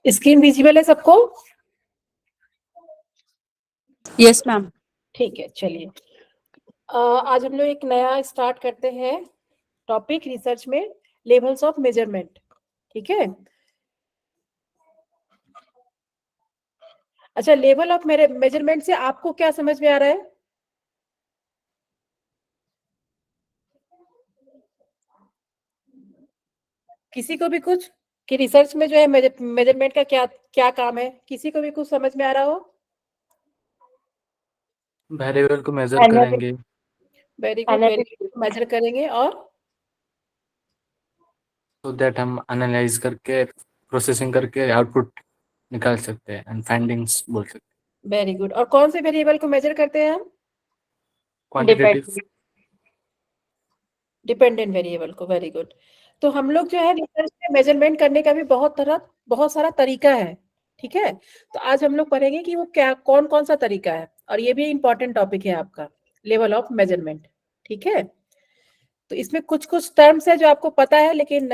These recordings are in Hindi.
स्क्रीन विजिबल है सबको? Yes ma'am. ठीक है, चलिए आज हम लोग एक नया स्टार्ट करते हैं टॉपिक रिसर्च में, लेवल्स ऑफ मेजरमेंट। ठीक है, अच्छा, लेवल ऑफ मेजरमेंट से आपको क्या समझ में आ रहा है? किसी को भी कुछ कि रिसर्च में जो है मेजरमेंट का क्या क्या काम है? किसी को भी कुछ समझ में आ रहा हो? वेरिएबल को मेजर करेंगे। वेरी गुड, वेरी मेजर करेंगे और तो दैट हम एनालाइज करके प्रोसेसिंग करके आउटपुट निकाल सकते हैं एंड फाइंडिंग्स बोल सकते हैं। Very good. और कौन से वेरिएबल को मेजर करते हैं हम? क्वांटिटेटिव, डिपेंडेंट वेरिएबल को। Very good. तो हम लोग जो है रिसर्च में मेजरमेंट करने का भी बहुत सारा तरीका है। ठीक है, तो आज हम लोग पढ़ेंगे कि वो क्या कौन कौन सा तरीका है, और ये भी इंपॉर्टेंट टॉपिक है आपका, लेवल ऑफ मेजरमेंट। ठीक है, तो इसमें कुछ कुछ टर्म्स है जो आपको पता है, लेकिन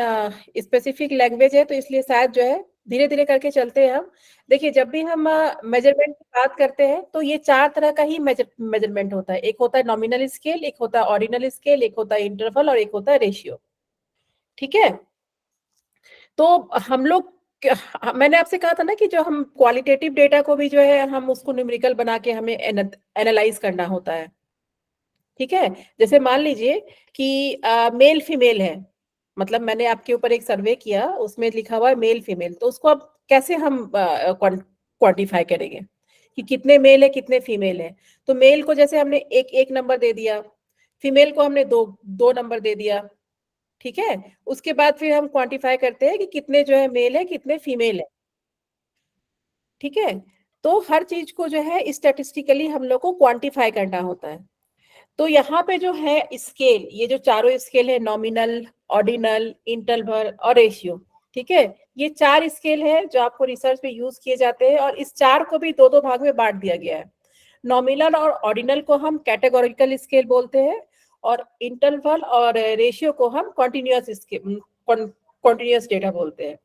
स्पेसिफिक लैंग्वेज है, तो इसलिए शायद जो है धीरे धीरे करके चलते हैं हम। देखिए, जब भी हम मेजरमेंट की बात करते हैं तो ये चार तरह का ही मेजरमेंट होता है। एक होता है नॉमिनल स्केल, एक होता है ऑर्डिनल स्केल, एक होता है इंटरवल और एक होता है रेशियो। ठीक है, तो हम लोग मैंने आपसे कहा था ना कि जो हम क्वालिटेटिव डेटा को भी जो है हम उसको न्यूमेरिकल बना के हमें एनालाइज करना होता है। ठीक है, जैसे मान लीजिए कि मेल फीमेल है, मतलब मैंने आपके ऊपर एक सर्वे किया, उसमें लिखा हुआ है मेल फीमेल, तो उसको अब कैसे हम क्वांटिफाई करेंगे कि कितने मेल है कितने फीमेल है? तो मेल को जैसे हमने एक नंबर दे दिया, फीमेल को हमने दो नंबर दे दिया। ठीक है, उसके बाद फिर हम क्वांटिफाई करते हैं कि कितने जो है मेल है कितने फीमेल है। ठीक है, तो हर चीज को जो है स्टैटिस्टिकली हम लोग को क्वांटिफाई करना होता है। तो यहाँ पे जो है स्केल, ये जो चारों स्केल है, नॉमिनल, ऑर्डिनल, इंटरवल और रेशियो। ठीक है, ये चार स्केल है जो आपको रिसर्च में यूज किए जाते हैं, और इस चार को भी दो दो भाग में बांट दिया गया है। नॉमिनल और ऑर्डिनल को हम कैटेगोरिकल स्केल बोलते हैं, और इंटरवल और रेशियो को हम कॉन्टिन्यूस डेटा बोलते हैं।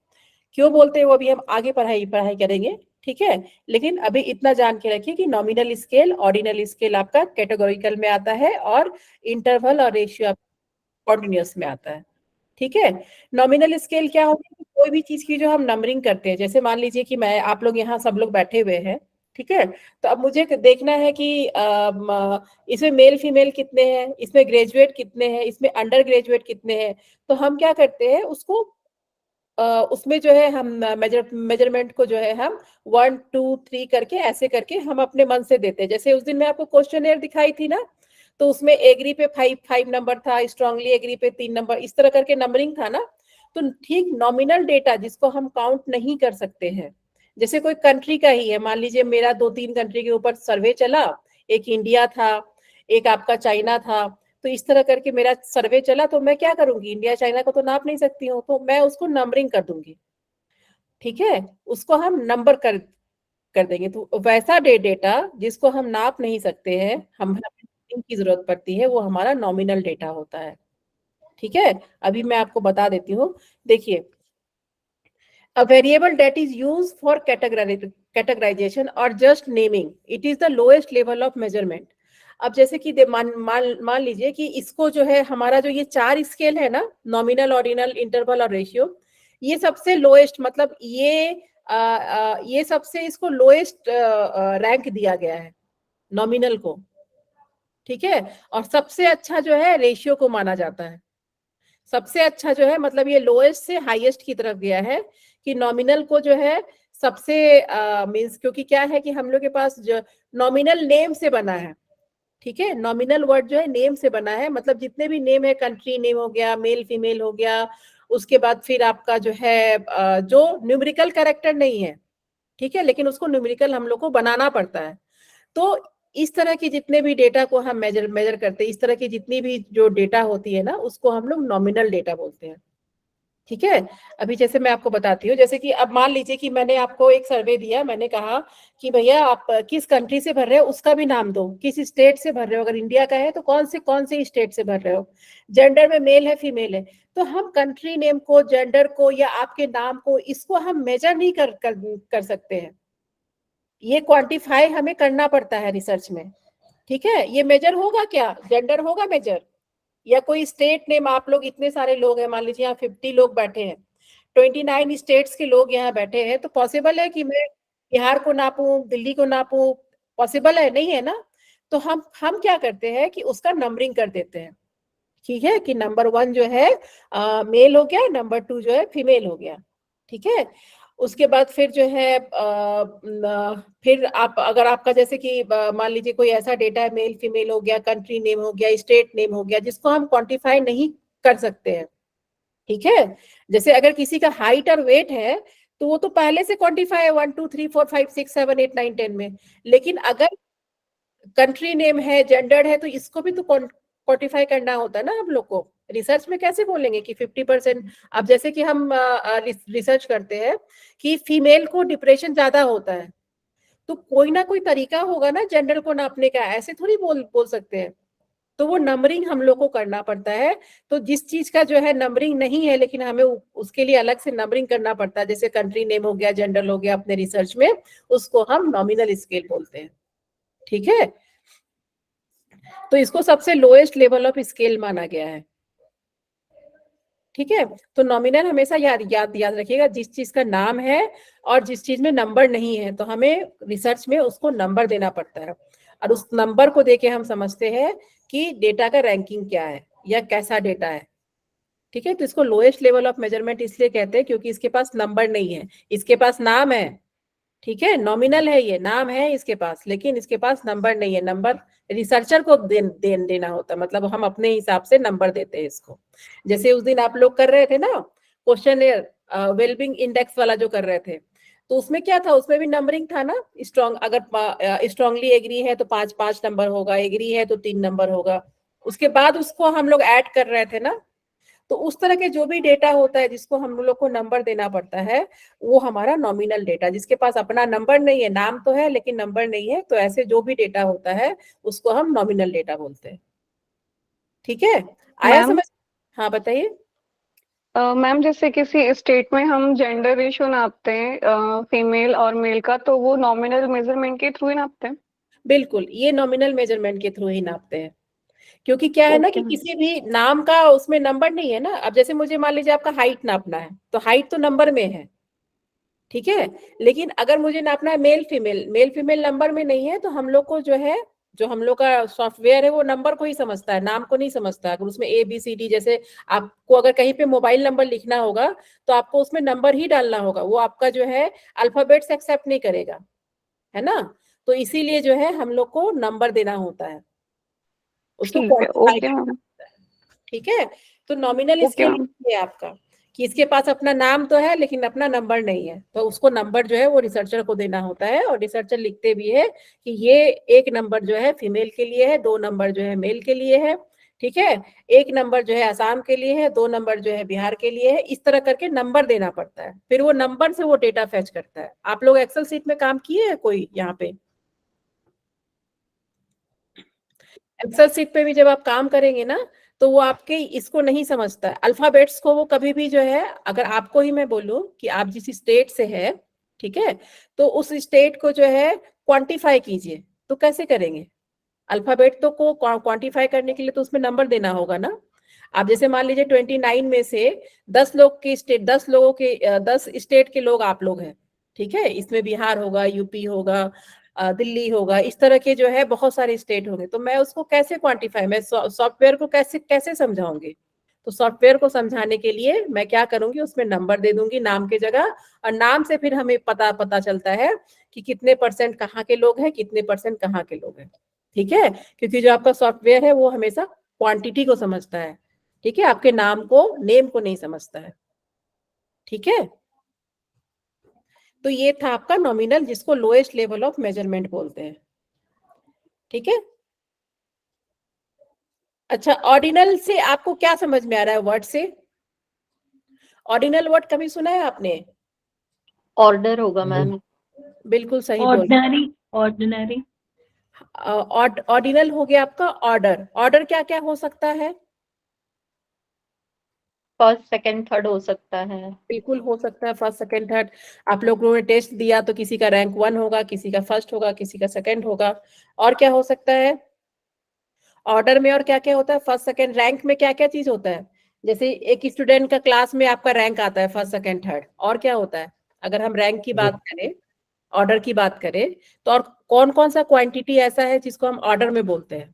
क्यों बोलते हैं वो भी हम आगे पढ़ाई करेंगे। ठीक है, लेकिन अभी इतना जान के रखिए कि नॉमिनल स्केल, ऑर्डिनल स्केल आपका कैटेगोरिकल में आता है, और इंटरवल और रेशियो कॉन्टिन्यूस में आता है। ठीक है, नॉमिनल स्केल क्या होता है? कोई भी चीज की जो हम नंबरिंग करते हैं, जैसे मान लीजिए कि मैं आप लोग यहाँ सब लोग बैठे हुए हैं। ठीक है, तो अब मुझे देखना है कि इसमें मेल फीमेल कितने हैं, इसमें ग्रेजुएट कितने हैं, इसमें अंडर ग्रेजुएट कितने हैं। तो हम क्या करते हैं, उसको उसमें जो है हम मेजरमेंट को जो है हम 1 2 3 करके ऐसे करके हम अपने मन से देते हैं। जैसे उस दिन मैं आपको क्वेश्चन दिखाई थी ना, तो उसमें एग्री पे 5 नंबर था, स्ट्रांगली एग्री पे 3 नंबर, इस तरह करके नंबरिंग था ना। तो ठीक नॉमिनल डेटा जिसको हम काउंट नहीं कर सकते हैं, जैसे कोई कंट्री का ही है, मान लीजिए मेरा 2 3 कंट्री के ऊपर सर्वे चला, एक इंडिया था, एक आपका चाइना था, तो इस तरह करके मेरा सर्वे चला, तो मैं क्या करूंगी, इंडिया चाइना को तो नाप नहीं सकती हूँ, तो मैं उसको नंबरिंग कर दूंगी। ठीक है, उसको हम नंबर कर देंगे। तो वैसा डेटा जिसको हम नाप नहीं सकते हैं, हमें की जरूरत पड़ती है, वो हमारा नॉमिनल डेटा होता है। ठीक है, अभी मैं आपको बता देती हूँ। देखिए, a variable that is used for categorization or just naming, it is the lowest level of measurement. अब जैसे कि मान लीजिए कि इसको जो है हमारा जो ये चार स्केल है ना, नॉमिनल, ऑर्डिनल, इंटरवल और रेशियो, ये सबसे लोएस्ट, मतलब ये सबसे इसको लोएस्ट रैंक दिया गया है नॉमिनल को। ठीक है, और सबसे अच्छा जो है रेशियो को माना जाता है। सबसे अच्छा जो है, मतलब ये लोएस्ट से हाईएस्ट की तरफ गया है, कि नॉमिनल को जो है सबसे मींस, क्योंकि क्या है कि हम लोग के पास जो नॉमिनल नेम से बना है। ठीक है, नॉमिनल वर्ड जो है नेम से बना है, मतलब जितने भी नेम है, कंट्री नेम हो गया, मेल फीमेल हो गया, उसके बाद फिर आपका जो है जो न्यूमेरिकल कैरेक्टर नहीं है। ठीक है, लेकिन उसको न्यूमेरिकल हम लोग को बनाना पड़ता है। तो इस तरह की जितने भी डेटा को हम मेजर करते हैं, इस तरह की जितनी भी जो डेटा होती है ना, उसको हम लोग नॉमिनल डेटा बोलते हैं। ठीक है। अभी जैसे मैं आपको बताती हूँ, जैसे कि अब मान लीजिए कि मैंने आपको एक सर्वे दिया, मैंने कहा कि भैया आप किस कंट्री से भर रहे हो उसका भी नाम दो, किस स्टेट से भर रहे हो, अगर इंडिया का है तो कौन से स्टेट से भर रहे हो, जेंडर में मेल है फीमेल है। तो हम कंट्री नेम को, जेंडर को या आपके नाम को, इसको हम मेजर नहीं कर सकते हैं। ये क्वांटिफाई हमें करना पड़ता है रिसर्च में। ठीक है, ये मेजर होगा क्या, जेंडर होगा मेजर, या कोई स्टेट नेम, आप लोग इतने सारे लोग हैं, मान लीजिए यहाँ 50 लोग बैठे हैं, 29 स्टेट्स के लोग यहाँ बैठे हैं, तो पॉसिबल है कि मैं बिहार को नापूं, दिल्ली को नापूं, पॉसिबल है नहीं है ना। तो हम क्या करते हैं कि उसका नंबरिंग कर देते हैं। ठीक है, कि नंबर 1 जो है मेल हो गया, नंबर 2 जो है फीमेल हो गया। ठीक है, उसके बाद फिर जो है फिर आप, अगर आपका जैसे कि मान लीजिए कोई ऐसा डेटा है, मेल फीमेल हो गया, कंट्री नेम हो गया, स्टेट नेम हो गया, जिसको हम क्वांटिफाई नहीं कर सकते हैं। ठीक है, जैसे अगर किसी का हाइट और वेट है तो वो तो पहले से क्वांटिफाई है 1 2 3 4 5 6 7 8 9 10 में। लेकिन अगर कंट्री नेम है, जेंडर है, तो इसको भी तो क्वांटिफाई करना होता है ना हम लोग को। रिसर्च में कैसे बोलेंगे कि 50%, अब जैसे कि हम रिसर्च करते हैं कि फीमेल को डिप्रेशन ज्यादा होता है, तो कोई ना कोई तरीका होगा ना जेंडर को नापने का, ऐसे थोड़ी बोल सकते हैं। तो वो नंबरिंग हम लोग को करना पड़ता है। तो जिस चीज का जो है नंबरिंग नहीं है, लेकिन हमें उसके लिए अलग से नंबरिंग करना पड़ता है, जैसे कंट्री नेम हो गया, जेंडर हो गया, अपने रिसर्च में उसको हम नॉमिनल स्केल बोलते हैं। ठीक है, तो इसको सबसे लोएस्ट लेवल ऑफ स्केल माना गया है। ठीक है, तो नॉमिनल हमेशा याद रखिएगा, जिस चीज का नाम है और जिस चीज में नंबर नहीं है, तो हमें रिसर्च में उसको नंबर देना पड़ता है, और उस नंबर को देके हम समझते हैं कि डेटा का रैंकिंग क्या है या कैसा डेटा है। ठीक है, तो इसको लोएस्ट लेवल ऑफ मेजरमेंट इसलिए कहते हैं क्योंकि इसके पास नंबर नहीं है, इसके पास नाम है। ठीक है, नॉमिनल है, ये नाम है इसके पास, लेकिन इसके पास नंबर नहीं है। नंबर रिसर्चर को देना होता है, मतलब हम अपने हिसाब से नंबर देते हैं इसको। जैसे उस दिन आप लोग कर रहे थे ना क्वेश्चन वेलबींग इंडेक्स वाला जो कर रहे थे, तो उसमें क्या था, उसमें भी नंबरिंग था ना। स्ट्रॉन्ग, अगर स्ट्रांगली एग्री है तो 5 नंबर होगा, एग्री है तो 3 नंबर होगा। उसके बाद उसको हम लोग ऐड कर रहे थे ना। तो उस तरह के जो भी डेटा होता है जिसको हम लोग को नंबर देना पड़ता है, वो हमारा नॉमिनल डेटा, जिसके पास अपना नंबर नहीं है, नाम तो है लेकिन नंबर नहीं है, तो ऐसे जो भी डेटा होता है उसको हम नॉमिनल डेटा बोलते हैं। ठीक है, आया मैम समझ? हाँ बताइए। मैम जैसे किसी स्टेट में हम जेंडर रेशियो नापते हैं फीमेल और मेल का, तो वो नॉमिनल मेजरमेंट के थ्रू ही नापते हैं? बिल्कुल, ये नॉमिनल मेजरमेंट के थ्रू ही नापते हैं, क्योंकि क्या है ना ओके कि मैम। किसी भी नाम का उसमें नंबर नहीं है ना। अब जैसे मुझे मान लीजिए आपका हाइट नापना है, तो हाइट तो नंबर में है। ठीक है, लेकिन अगर मुझे नापना है male female, male female number में नहीं है, तो हम लोग को जो है, जो हम लोग का सॉफ्टवेयर है वो नंबर को ही समझता है, नाम को नहीं समझता। अगर उसमें ABCD, जैसे आपको अगर कहीं पे मोबाइल नंबर लिखना होगा तो आपको उसमें नंबर ही डालना होगा, वो आपका जो है अल्फाबेट्स एक्सेप्ट नहीं करेगा, है ना। तो इसीलिए जो है हम लोग को नंबर देना होता है, उसको ठीक है, क्वांटिफाई ओके करना मैम। होता है। ठीक है, तो नॉमिनल ओके स्केल मैम। है आपका, कि इसके पास अपना नाम तो है लेकिन अपना नंबर नहीं है, तो उसको नंबर जो है वो रिसर्चर को देना होता है, और रिसर्चर लिखते भी है कि ये 1 नंबर जो है फीमेल के लिए है, 2 नंबर जो है मेल के लिए है। ठीक है, 1 नंबर जो है असम के लिए है, 2 नंबर जो है बिहार के लिए है। इस तरह करके नंबर देना पड़ता है, फिर वो नंबर से वो डेटा फेच करता है। आप लोग एक्सेल सीट में काम किए हैं कोई यहाँ पे? एक्सेल सीट पे भी जब आप काम करेंगे ना, तो वो आपके इसको नहीं समझता है, अल्फाबेट्स को वो कभी भी जो है, अगर आपको ही मैं बोलूं कि आप जिस स्टेट से है, ठीक है, तो उस स्टेट को जो है क्वांटिफाई कीजिए, तो कैसे करेंगे? अल्फाबेट तो को क्वांटिफाई करने के लिए तो उसमें नंबर देना होगा ना। आप जैसे मान लीजिए 29 में से 10 लोग की स्टेट, 10 लोगों के 10 स्टेट के लोग आप लोग हैं। ठीक है, इसमें बिहार होगा, यूपी होगा, दिल्ली होगा, इस तरह के जो है बहुत सारे स्टेट होंगे, तो मैं उसको कैसे क्वांटिफाई, मैं सॉफ्टवेयर को कैसे कैसे समझाऊंगी? तो सॉफ्टवेयर को समझाने के लिए मैं क्या करूंगी, उसमें नंबर दे दूंगी नाम की जगह, और नाम से फिर हमें पता चलता है कि कितने % कहाँ के लोग हैं, कितने % कहाँ के लोग हैं। ठीक है, क्योंकि जो आपका सॉफ्टवेयर है वो हमेशा क्वांटिटी को समझता है। ठीक है, आपके नाम को, नेम को नहीं समझता है। ठीक है, तो ये था आपका नॉमिनल, जिसको लोएस्ट लेवल ऑफ मेजरमेंट बोलते हैं। ठीक है, अच्छा, ऑर्डिनल से आपको क्या समझ में आ रहा है वर्ड से? ऑर्डिनल वर्ड कभी सुना है आपने? ऑर्डर होगा मैम। बिल्कुल सही बोल। ऑर्डिनरी, ऑर्डिनरी, ऑर्डिनल हो गया आपका ऑर्डर। ऑर्डर क्या क्या हो सकता है? फर्स्ट सेकंड थर्ड हो सकता है। बिल्कुल हो सकता है फर्स्ट सेकंड थर्ड। आप लोगों ने टेस्ट दिया तो किसी का रैंक 1 होगा, किसी का फर्स्ट होगा, किसी का सेकंड होगा। और क्या हो सकता है ऑर्डर में? और क्या क्या होता है फर्स्ट सेकंड? रैंक में क्या क्या चीज होता है? जैसे एक स्टूडेंट का क्लास में आपका रैंक आता है फर्स्ट सेकंड थर्ड। और क्या होता है अगर हम रैंक की बात करें, ऑर्डर की बात करें, तो और कौन कौन सा क्वांटिटी ऐसा है जिसको हम ऑर्डर में बोलते हैं?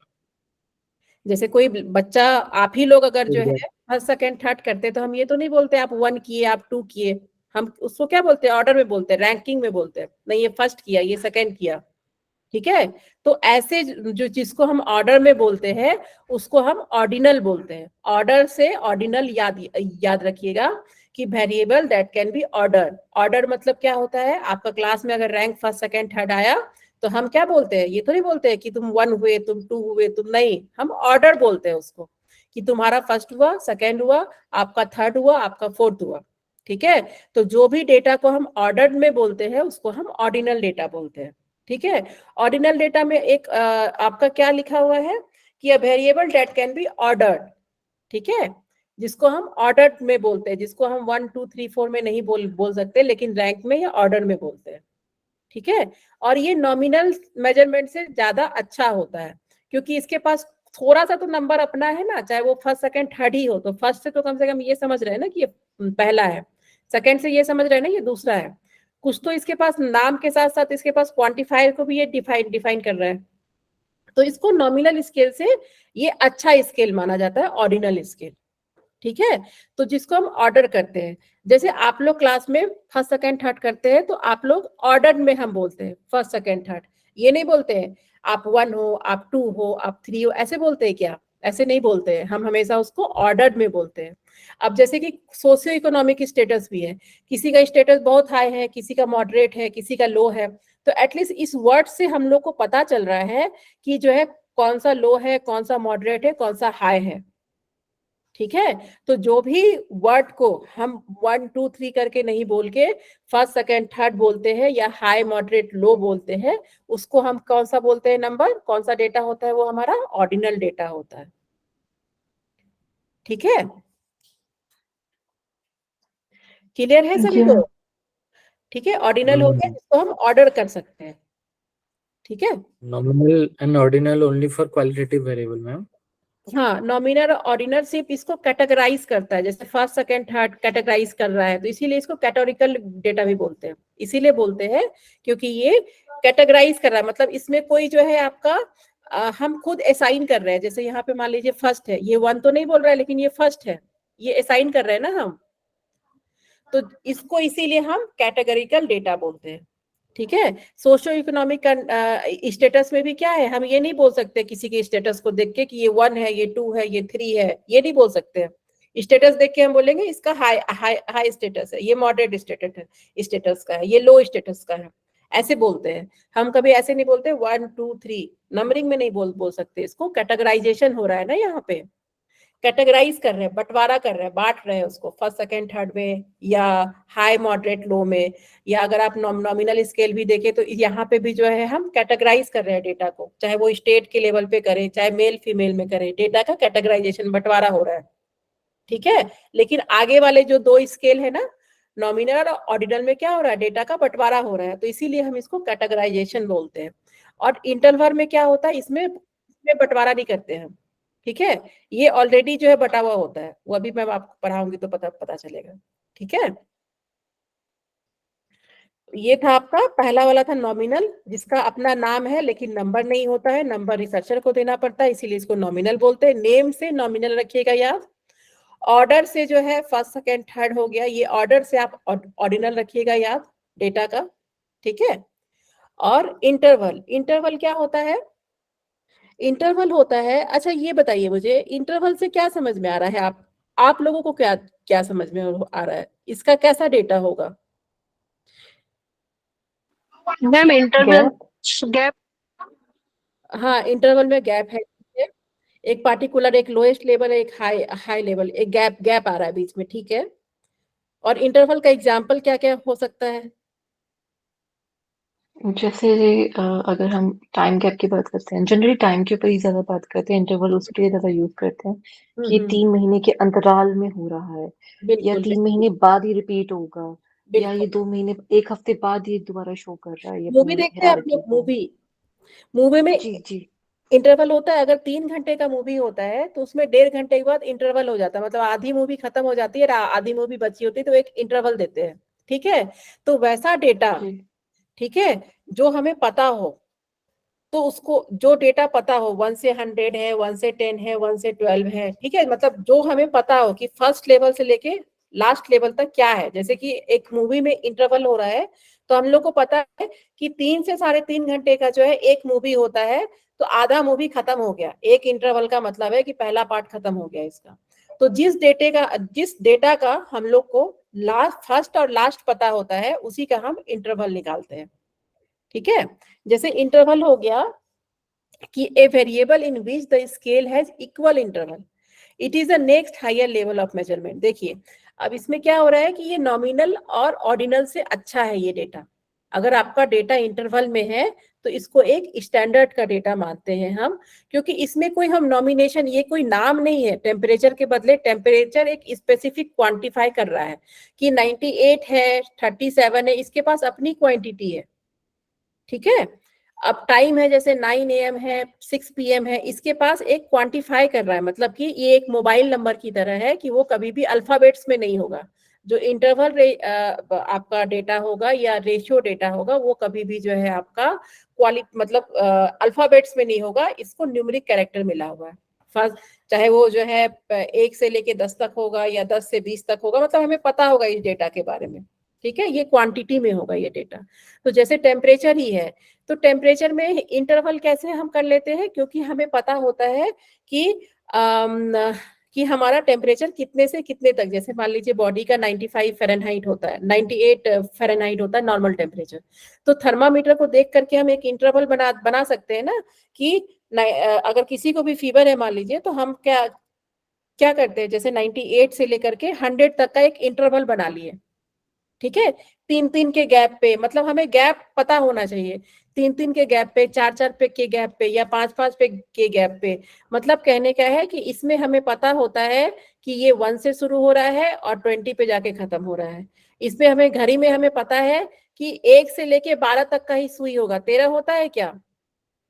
जैसे कोई बच्चा, आप ही लोग अगर जो है फर्स्ट सेकंड थर्ड करते तो हम ये तो नहीं बोलते आप 1 किए, आप 2 किए। हम उसको क्या बोलते हैं? ऑर्डर में बोलते हैं, रैंकिंग में बोलते हैं। नहीं, ये फर्स्ट किया, ये सेकंड किया। ठीक है, तो ऐसे जो जिसको हम ऑर्डर में बोलते हैं उसको हम ऑर्डिनल बोलते हैं। ऑर्डर से ऑर्डिनल याद रखिएगा कि variable that can be order. Order मतलब क्या होता है? आपका क्लास में अगर रैंक फर्स्ट सेकंड थर्ड आया तो हम क्या बोलते हैं? ये तो नहीं बोलते हैं कि तुम 1 हुए, तुम 2 हुए, तुम, नहीं, हम ऑर्डर बोलते हैं उसको कि तुम्हारा फर्स्ट हुआ, सेकंड हुआ, आपका थर्ड हुआ, आपका फोर्थ हुआ। ठीक है, तो जो भी डेटा को हम ऑर्डर में बोलते हैं उसको हम ऑर्डिनल डेटा बोलते हैं। ठीक है, ऑर्डिनल डेटा में एक आपका क्या लिखा हुआ है कि a variable that can be ordered. ठीक है, जिसको हम ऑर्डर में बोलते हैं, जिसको हम 1 2 3 4 में नहीं बोल सकते, लेकिन रैंक में या ऑर्डर में बोलते हैं। ठीक है, और ये नॉमिनल मेजरमेंट से ज्यादा अच्छा होता है क्योंकि इसके पास थोड़ा सा तो नंबर अपना है ना, चाहे वो फर्स्ट सेकंड थर्ड ही हो। तो फर्स्ट से तो कम से कम ये समझ रहे हैं ना कि ये पहला है, सेकंड से ये समझ रहे हैं ना ये दूसरा है। कुछ तो इसके पास नाम के साथ साथ इसके पास क्वांटिफायर को भी ये डिफाइन कर रहा है। तो इसको नॉमिनल स्केल से ये अच्छा स्केल माना जाता है, ऑर्डिनल स्केल। ठीक है, तो जिसको हम ऑर्डर करते हैं, जैसे आप लोग क्लास में फर्स्ट सेकंड थर्ड करते हैं तो आप लोग ऑर्डर में हम बोलते हैं फर्स्ट सेकंड थर्ड। ये नहीं बोलते हैं आप 1 हो, आप 2 हो, आप 3 हो, ऐसे बोलते हैं क्या? ऐसे नहीं बोलते हैं, हम हमेशा उसको ऑर्डर में बोलते हैं। अब जैसे कि सोशियो इकोनॉमिक स्टेटस भी है, किसी का स्टेटस बहुत हाई है, किसी का मॉडरेट है, किसी का लो है। तो एटलीस्ट इस वर्ड से हम लोग को पता चल रहा है कि जो है कौन सा लो है, कौन सा मॉडरेट है, कौन सा हाई है। ठीक है, तो जो भी वर्ड को हम 1 2 3 करके नहीं बोल के फर्स्ट सेकंड थर्ड बोलते हैं या हाई मॉडरेट लो बोलते हैं, उसको हम कौन सा बोलते हैं? नंबर कौन सा डेटा होता है? वो हमारा ऑर्डिनल डेटा होता है। ठीक है, क्लियर है सभी को? ठीक है, ऑर्डिनल हो गया जिसको हम ऑर्डर कर सकते हैं। ठीक है, Nominal and ordinal only for qualitative variable, ma'am. हाँ, नॉमिनल ऑर्डिनल सिर्फ इसको कैटेगराइज करता है, जैसे फर्स्ट सेकंड थर्ड कैटेगराइज कर रहा है, तो इसीलिए इसको कैटेगोरिकल डेटा भी बोलते हैं। इसीलिए बोलते हैं क्योंकि ये कैटेगराइज कर रहा है, मतलब इसमें कोई जो है आपका हम खुद असाइन कर रहे हैं। जैसे यहाँ पे मान लीजिए फर्स्ट है, ये 1 तो नहीं बोल रहा है लेकिन ये फर्स्ट है, ये असाइन कर रहे हैं ना हम, तो इसको इसीलिए हम कैटेगरिकल डेटा बोलते हैं। ठीक है, सोशो इकोनॉमिक स्टेटस में भी क्या है, हम ये नहीं बोल सकते किसी के स्टेटस को देख के कि ये 1 है, ये 2 है, ये 3 है, ये नहीं बोल सकते। स्टेटस देख के हम बोलेंगे इसका हाई हाई हाई स्टेटस है, ये मॉडरेट स्टेटस का है, ये लो स्टेटस का है, ऐसे बोलते हैं हम। कभी ऐसे नहीं बोलते 1 2 3 नंबरिंग में नहीं बोल सकते। इसको कैटेगराइजेशन हो रहा है ना, यहाँ पे कैटेगराइज कर रहे हैं, बंटवारा कर रहे हैं, बांट रहे हैं उसको फर्स्ट सेकंड थर्ड में या हाई मॉडरेट लो में। या अगर आप नॉमिनल स्केल भी देखें तो यहाँ पे भी जो है हम कैटेगराइज कर रहे हैं डेटा को, चाहे वो स्टेट के लेवल पे करें, चाहे मेल फीमेल में करें, डेटा का कैटेगराइजेशन बंटवारा हो रहा है। ठीक है, लेकिन आगे वाले जो 2 स्केल है ना, नॉमिनल और ऑर्डिनल में क्या हो रहा है? डेटा का बंटवारा हो रहा है, तो इसीलिए हम इसको कैटेगराइजेशन बोलते हैं। और इंटरवल में क्या होता है? इसमें बंटवारा नहीं करते हैं। ठीक है, ये ऑलरेडी जो है बटा हुआ होता है, वो अभी मैं आपको पढ़ाऊंगी तो पता चलेगा। ठीक है, ये था आपका पहला वाला था नॉमिनल, जिसका अपना नाम है लेकिन नंबर नहीं होता है, नंबर रिसर्चर को देना पड़ता है, इसीलिए इसको नॉमिनल बोलते हैं। नेम से नॉमिनल रखिएगा याद। ऑर्डर से जो है फर्स्ट सेकंड थर्ड हो गया, ये ऑर्डर से आप ऑर्डिनल रखिएगा याद डेटा का। ठीक है, और इंटरवल, इंटरवल क्या होता है? इंटरवल होता है, अच्छा ये बताइए मुझे, इंटरवल से क्या समझ में आ रहा है? आप लोगों को क्या क्या समझ में आ रहा है? इसका कैसा डेटा होगा? Ma'am interval gap. हाँ, इंटरवल में गैप है, एक पार्टिकुलर, एक लोएस्ट लेवल, एक हाई हाई लेवल, एक गैप आ रहा है बीच में। ठीक है, और इंटरवल का एग्जाम्पल क्या क्या हो सकता है? जैसे अगर हम टाइम गैप की बात करते हैं, जनरली टाइम के ऊपर ही ज्यादा बात करते हैं, इंटरवल उसके लिए ज्यादा यूज करते हैं कि ये 3 महीने के अंतराल में हो रहा है, या बिल्कुल 3 महीने बाद ही रिपीट होगा, या ये बिल्कुल। 2 महीने 1 हफ्ते बाद ये दोबारा शो कर रहा है ये मूवी अपनी देखते हैं आप हेरारिटी लोग? को। मूवी में जी जी इंटरवल होता है। अगर 3 घंटे का मूवी होता है तो उसमें 1.5 घंटे के बाद इंटरवल हो जाता है, मतलब आधी मूवी खत्म हो जाती है, आधी मूवी बची होती है, तो एक इंटरवल देते हैं। ठीक है, तो वैसा डेटा, जी ठीक है, जो हमें पता हो, तो उसको जो डेटा पता हो 1 से 100 है, 1 से 10 है, 1 से 12 है, ठीक है, मतलब जो हमें पता हो कि फर्स्ट लेवल से लेके लास्ट लेवल तक क्या है। जैसे कि एक मूवी में इंटरवल हो रहा है, तो हम लोग को पता है कि 3 से 3.5 घंटे का जो है एक मूवी होता है, तो आधा मूवी खत्म हो गया। एक इंटरवल का मतलब है कि पहला पार्ट खत्म हो गया इसका। तो जिस डेटा का हम लोग को लास्ट, फर्स्ट और लास्ट पता होता है, उसी का हम इंटरवल निकालते हैं। ठीक है, जैसे इंटरवल हो गया कि a variable in which the scale has equal interval, it is the next higher level of measurement. देखिए, अब इसमें क्या हो रहा है कि ये नॉमिनल और ऑर्डिनल से अच्छा है ये डेटा। अगर आपका डेटा इंटरवल में है तो इसको एक स्टैंडर्ड का डेटा मानते हैं हम, क्योंकि इसमें कोई हम नॉमिनेशन, ये कोई नाम नहीं है। टेम्परेचर के बदले टेम्परेचर एक स्पेसिफिक क्वांटिफाई कर रहा है कि 98 है, 37 है, इसके पास अपनी क्वांटिटी है। ठीक है, अब टाइम है जैसे 9 AM है, 6 PM है, इसके पास एक क्वांटिफाई कर रहा है, मतलब कि ये एक मोबाइल नंबर की तरह है कि वो कभी भी अल्फाबेट्स में नहीं होगा। जो इंटरवल आपका डेटा होगा या रेशियो डेटा होगा, वो कभी भी जो है आपका मतलब अल्फाबेट्स में नहीं होगा, इसको न्यूमेरिक कैरेक्टर मिला हुआ है। फर्स्ट, चाहे वो जो है 1 से लेके 10 तक होगा या 10 से 20 तक होगा, मतलब हमें पता होगा इस डेटा के बारे में। ठीक है, ये क्वांटिटी में होगा ये डेटा। तो जैसे टेम्परेचर ही है, तो टेम्परेचर में इंटरवल कैसे हम कर लेते हैं, क्योंकि हमें पता होता है कि कि हमारा टेम्परेचर कितने से कितने तक, जैसे मान लीजिए बॉडी का 95 फ़ारेनहाइट होता है, 98 फ़ारेनहाइट होता है नॉर्मल टेम्परेचर। तो थर्मामीटर को देख करके हम एक इंटरवल बना सकते हैं ना, कि अगर किसी को भी फीवर है मान लीजिए, तो हम क्या क्या करते हैं, जैसे 98 से लेकर के 100 तक का एक इंटरवल बना लिए। ठीक है, 3-3 के गैप पे, मतलब हमें गैप पता होना चाहिए, 3-3 के गैप पे, 4-4 पे के गैप पे, या 5-5 पे के गैप पे। मतलब कहने क्या है कि इसमें हमें पता होता है कि ये 1 से शुरू हो रहा है और 20 पे जाके खत्म हो रहा है। इसमें हमें घड़ी में हमें पता है कि 1 से लेके 12 तक का ही सुई होगा। 13 होता है क्या?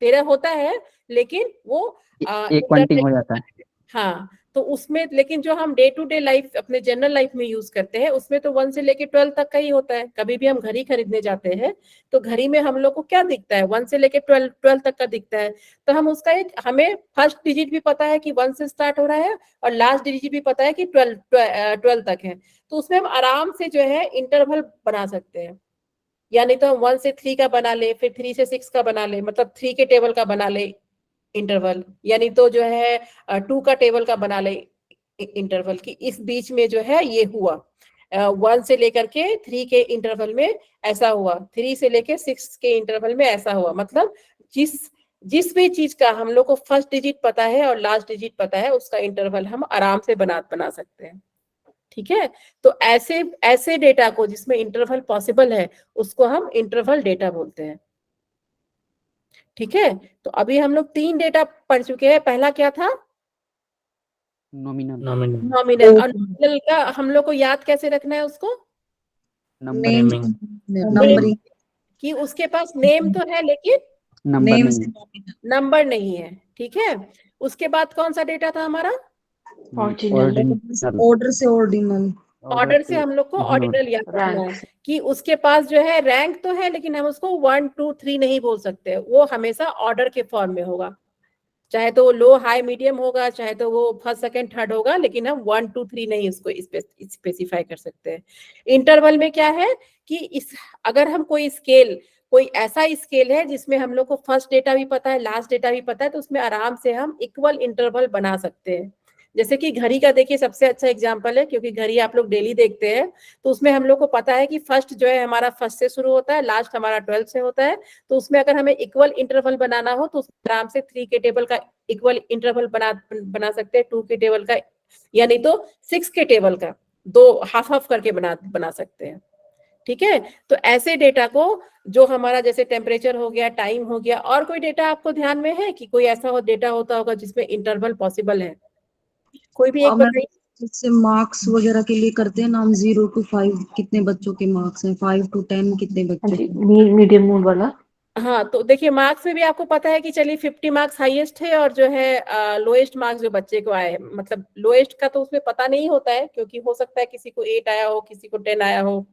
13 होता है, लेकिन वो एक पॉइंटिंग हो जाता है। हाँ, तो उसमें, लेकिन जो हम डे टू डे लाइफ, अपने जनरल लाइफ में यूज करते हैं, उसमें तो 1 से लेके 12 तक का ही होता है। कभी भी हम घड़ी खरीदने जाते हैं तो घड़ी में हम लोग को क्या दिखता है, 1 से लेके 12 तक का दिखता है। तो हम उसका एक, हमें फर्स्ट डिजिट भी पता है कि 1 से स्टार्ट हो रहा है, और लास्ट डिजिट भी पता है कि 12 तक है। तो उसमें हम आराम से जो है इंटरवल बना सकते हैं। या नहीं तो हम 1 से 3 का बना ले, फिर 3 से 6 का बना ले, मतलब 3 के टेबल का बना ले इंटरवल, यानी तो जो है 2 का टेबल का बना ले इंटरवल, की इस बीच में जो है ये हुआ। 1 से लेकर के 3 के इंटरवल में ऐसा हुआ, 3 से लेके 6 के इंटरवल में ऐसा हुआ। मतलब जिस जिस भी चीज का हम लोग को फर्स्ट डिजिट पता है और लास्ट डिजिट पता है, उसका इंटरवल हम आराम से बना सकते हैं। ठीक है, तो ऐसे ऐसे डेटा को जिसमें इंटरवल पॉसिबल है, उसको हम इंटरवल डेटा बोलते हैं। ठीक है, तो अभी हम लोग 3 डेटा पढ़ चुके हैं। पहला क्या था? Nominal nominal. और नॉमिनल का हम लोग को याद कैसे रखना है उसको? नंबरिंग नेम, कि उसके पास नेम तो है लेकिन नंबर नहीं नंबर नहीं है। ठीक है, उसके बाद कौन सा डेटा था हमारा? ऑर्डिनल ऑर्डर से ऑर्डिनल। ऑर्डर से हम लोग को ऑर्डिनल याद रखना है, कि उसके पास जो है रैंक तो है, लेकिन हम उसको 1 2 3 नहीं बोल सकते, वो हमेशा ऑर्डर के फॉर्म में होगा। चाहे तो वो लो हाई मीडियम होगा, चाहे तो वो फर्स्ट सेकंड थर्ड होगा, लेकिन हम 1 2 3 नहीं उसको स्पेसिफाई कर सकते हैं। इंटरवल में क्या है कि अगर हम कोई ऐसा स्केल है जिसमें हम लोग को फर्स्ट डेटा भी पता है, लास्ट डेटा भी पता है, तो उसमें आराम से हम इक्वल इंटरवल बना सकते हैं। जैसे कि घड़ी का देखिए सबसे अच्छा एग्जाम्पल है, क्योंकि घड़ी आप लोग डेली देखते हैं, तो उसमें हम लोग को पता है कि फर्स्ट जो है हमारा फर्स्ट से शुरू होता है, लास्ट हमारा 12 से होता है। तो उसमें अगर हमें इक्वल इंटरवल बनाना हो, तो उसमें आराम से 3 के टेबल का इक्वल इंटरवल बना सकते हैं, 2 के टेबल का, या नहीं तो 6 के टेबल का। दो हाफ हाफ करके बना सकते हैं। ठीक है, तो ऐसे डेटा को जो हमारा जैसे टेम्परेचर हो गया, टाइम हो गया, और कोई डेटा आपको ध्यान में है कि कोई ऐसा डेटा होता होगा जिसमें इंटरवल पॉसिबल है? कोई भी एक मैम बताइए। जैसे मार्क्स वगैरह के लिए करते हैं ना हम, 0 to 5 कितने बच्चों के मार्क्स हैं, 5 to 10 कितने हाँ बच्चों जी, के। मीडियम मोड वाला। हाँ, तो देखिए मार्क्स में भी आपको पता है कि चलिए 50 मार्क्स हाईएस्ट है, और जो है लोएस्ट मार्क्स जो बच्चे को आए, मतलब लोएस्ट का तो उसमें पता नहीं होता है, क्योंकि हो सकता है किसी को 8 आया हो, किसी को 10 आया हो।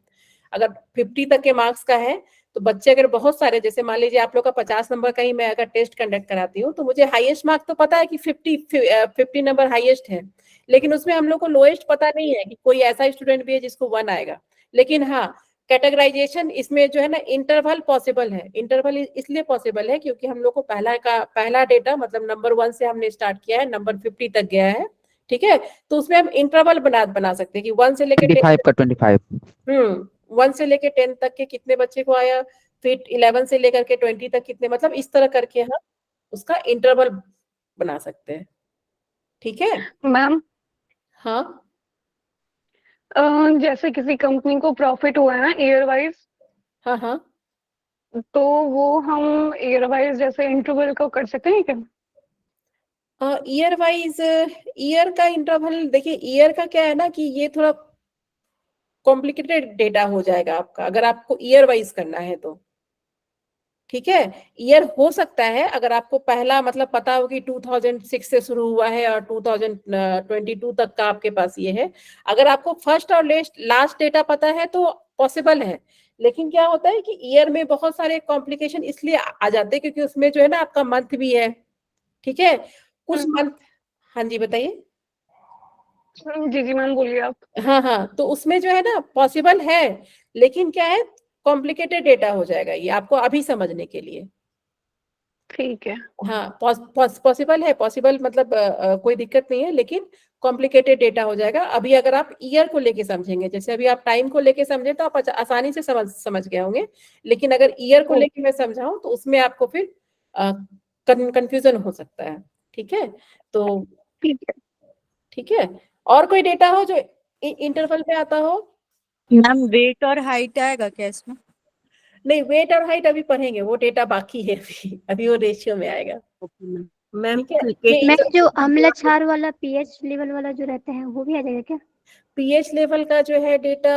अगर 50 तक के मार्क्स का है तो बच्चे अगर बहुत सारे, जैसे मान लीजिए आप लोग का 50 नंबर का ही मैं अगर टेस्ट कंडक्ट कराती हूँ, तो मुझे हाईएस्ट मार्क्स तो पता है कि 50 नंबर हाईएस्ट है, लेकिन उसमें हम लोग को लोएस्ट पता नहीं है कि कोई ऐसा स्टूडेंट भी है जिसको 1 आएगा। लेकिन हाँ, कैटेगराइजेशन इसमें जो है ना, इंटरवल पॉसिबल है। इंटरवल इसलिए पॉसिबल है क्योंकि हम लोग को पहला डेटा मतलब नंबर 1 से हमने स्टार्ट किया है, नंबर 50 तक गया है। ठीक है, तो उसमें हम इंटरवल बना सकते हैं कि 1 से लेकर 25 का 25। 1 से लेके 10 तक के कितने बच्चे को आया, फिर 11 से लेकर के 20 तक कितने, मतलब इस तरह करके हम उसका इंटरवल बना सकते हैं। ठीक है मैम हाँ जैसे किसी कंपनी को प्रॉफिट हुआ है ना ईयर वाइज, हाँ हाँ तो वो हम ईयर वाइज जैसे इंटरवल को कर सकते हैं क्या? ईयर वाइज, ईयर का इंटरवल, देखिए ईयर का क्या है ना कि ये थोड़ा कॉम्प्लिकेटेड डेटा हो जाएगा आपका, अगर आपको ईयर वाइज करना है तो। ठीक है, ईयर हो सकता है अगर आपको पहला मतलब पता हो कि 2006 से शुरू हुआ है और 2022 तक का आपके पास ये है। अगर आपको फर्स्ट और लास्ट डेटा पता है तो पॉसिबल है, लेकिन क्या होता है कि ईयर में बहुत सारे कॉम्प्लिकेशन इसलिए आ जाते हैं क्योंकि उसमें जो है ना आपका मंथ भी है। ठीक है, कुछ मंथ, हाँ जी बताइए। जी जी मैम बोलिए आप। हाँ हाँ, तो उसमें जो है ना पॉसिबल है, लेकिन क्या है, कॉम्प्लिकेटेड डेटा हो जाएगा ये आपको अभी समझने के लिए। ठीक है। हाँ, पॉसिबल है, पॉसिबल मतलब कोई दिक्कत नहीं है, लेकिन कॉम्प्लिकेटेड डेटा हो जाएगा। अभी अगर आप ईयर को लेके समझेंगे, जैसे अभी आप टाइम को लेके समझे तो आप आसानी से समझ गए होंगे, लेकिन अगर ईयर को लेके मैं समझाऊं तो उसमें आपको फिर कंफ्यूजन हो सकता है। ठीक है, तो ठीक है ठीक है, और कोई डेटा हो जो इंटरवल में आता हो? मैम वेट और हाइट आएगा क्या इसमें? नहीं, वेट और हाइट अभी पढ़ेंगे, वो डेटा बाकी है, अभी वो रेशियो में आएगा। मैम ठीक है, ये मैम जो अम्ल क्षार वाला पीएच लेवल वाला जो रहता है वो भी आ जाएगा क्या? पीएच लेवल का जो है डेटा,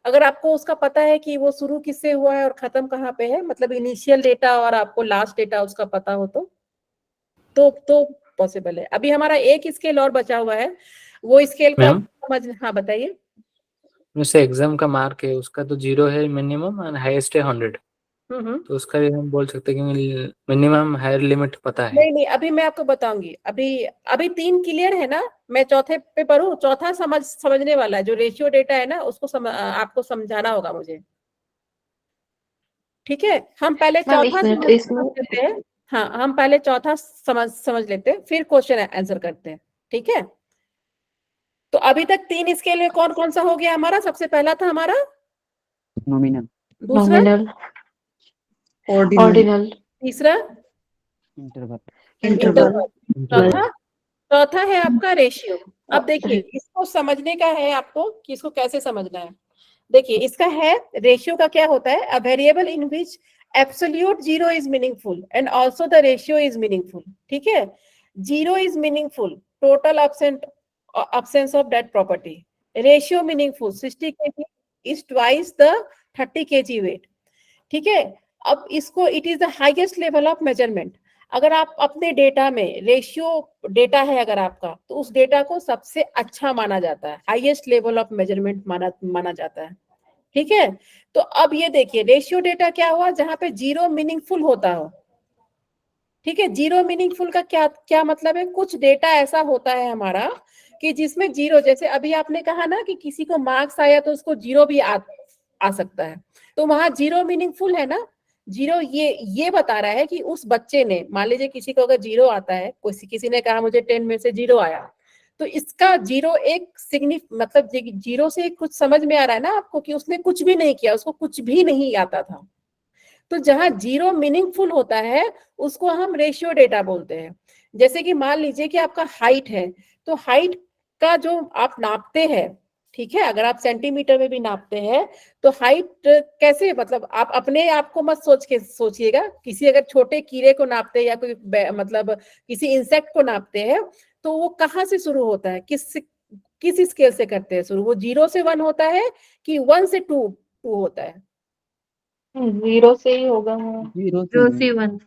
अगर आपको उसका पता है कि वो शुरू किससे हुआ है और खत्म कहाँ पे है, मतलब इनिशियल डेटा और आपको लास्ट डेटा उसका पता हो तो पॉसिबल है। अभी हमारा एक स्केल और बचा हुआ है, वो स्केल को मैम समझ, हाँ बताइए। जैसे एग्जाम का मार्क है उसका तो 0 है मिनिमम और हाईएस्ट है 100, तो उसका भी हम बोल सकते हैं कि मिनिमम हायर लिमिट पता है। नहीं नहीं, अभी मैं आपको बताऊंगी। अभी अभी 3 क्लियर है ना, मैं चौथे पे पढ़ूं? चौथा समझने वाला है, जो रेशियो डेटा है ना उसको आपको समझाना होगा मुझे। ठीक है, हम पहले मैम चौथा एक मिनट, समझ इसमें लेते हैं। हाँ, हम पहले चौथा समझ लेते हैं, फिर क्वेश्चन आंसर करते हैं। ठीक है, तो अभी तक 3 स्केल में कौन कौन सा हो गया हमारा? सबसे पहला था हमारा नॉमिनल, दूसरा, नॉमिनल, ऑर्डिनल, ऑर्डिनल, तीसरा इंटरवल, इंटरवल, इंटरवल, चौथा चौथा है आपका रेशियो। अब देखिए इसको समझने का है आपको कि इसको कैसे समझना है। देखिए इसका है, रेशियो का क्या होता है, a variable in which absolute zero is meaningful and also the ratio is meaningful. ठीक है, zero is meaningful, total absence of that property. Ratio meaningful, 60 kg is twice the 30 kg weight. ठीक है, अब इसको it is the highest level of measurement. अगर आप अपने डेटा में रेशियो डेटा है अगर आपका, तो उस डेटा को सबसे अच्छा माना जाता है, हाईएस्ट लेवल ऑफ मेजरमेंट माना जाता है। ठीक है, तो अब ये देखिए रेशियो डेटा क्या हुआ, जहां पे जीरो मीनिंगफुल होता हो। ठीक है, जीरो मीनिंगफुल का क्या क्या मतलब है, कुछ डेटा ऐसा होता है हमारा कि जिसमें जीरो, जैसे अभी आपने कहा ना कि किसी को मार्क्स आया तो उसको जीरो भी आ सकता है, तो वहां जीरो मीनिंगफुल है ना। जीरो ये बता रहा है कि उस बच्चे ने, मान लीजिए किसी को अगर जीरो आता है, किसी ने कहा मुझे 10 में से जीरो आया, तो इसका जीरो एक मतलब जीरो से कुछ समझ में आ रहा है ना आपको कि उसने कुछ भी नहीं किया, उसको कुछ भी नहीं आता था। तो जहां जीरो मीनिंगफुल होता है उसको हम रेशियो डेटा बोलते हैं। जैसे कि मान लीजिए कि आपका हाइट है, तो हाइट का जो आप नापते हैं, ठीक है, अगर आप सेंटीमीटर में भी नापते हैं तो हाइट कैसे, मतलब आप अपने आप को मत सोचिएगा, किसी अगर छोटे कीड़े को नापते हैं या कोई मतलब किसी इंसेक्ट को नापते हैं तो वो कहाँ से शुरू होता है, किस स्केल से करते हैं शुरू, वो 0 से 1 होता है कि 1 से 2 होता है? 0 से ही होगा। 0 से 1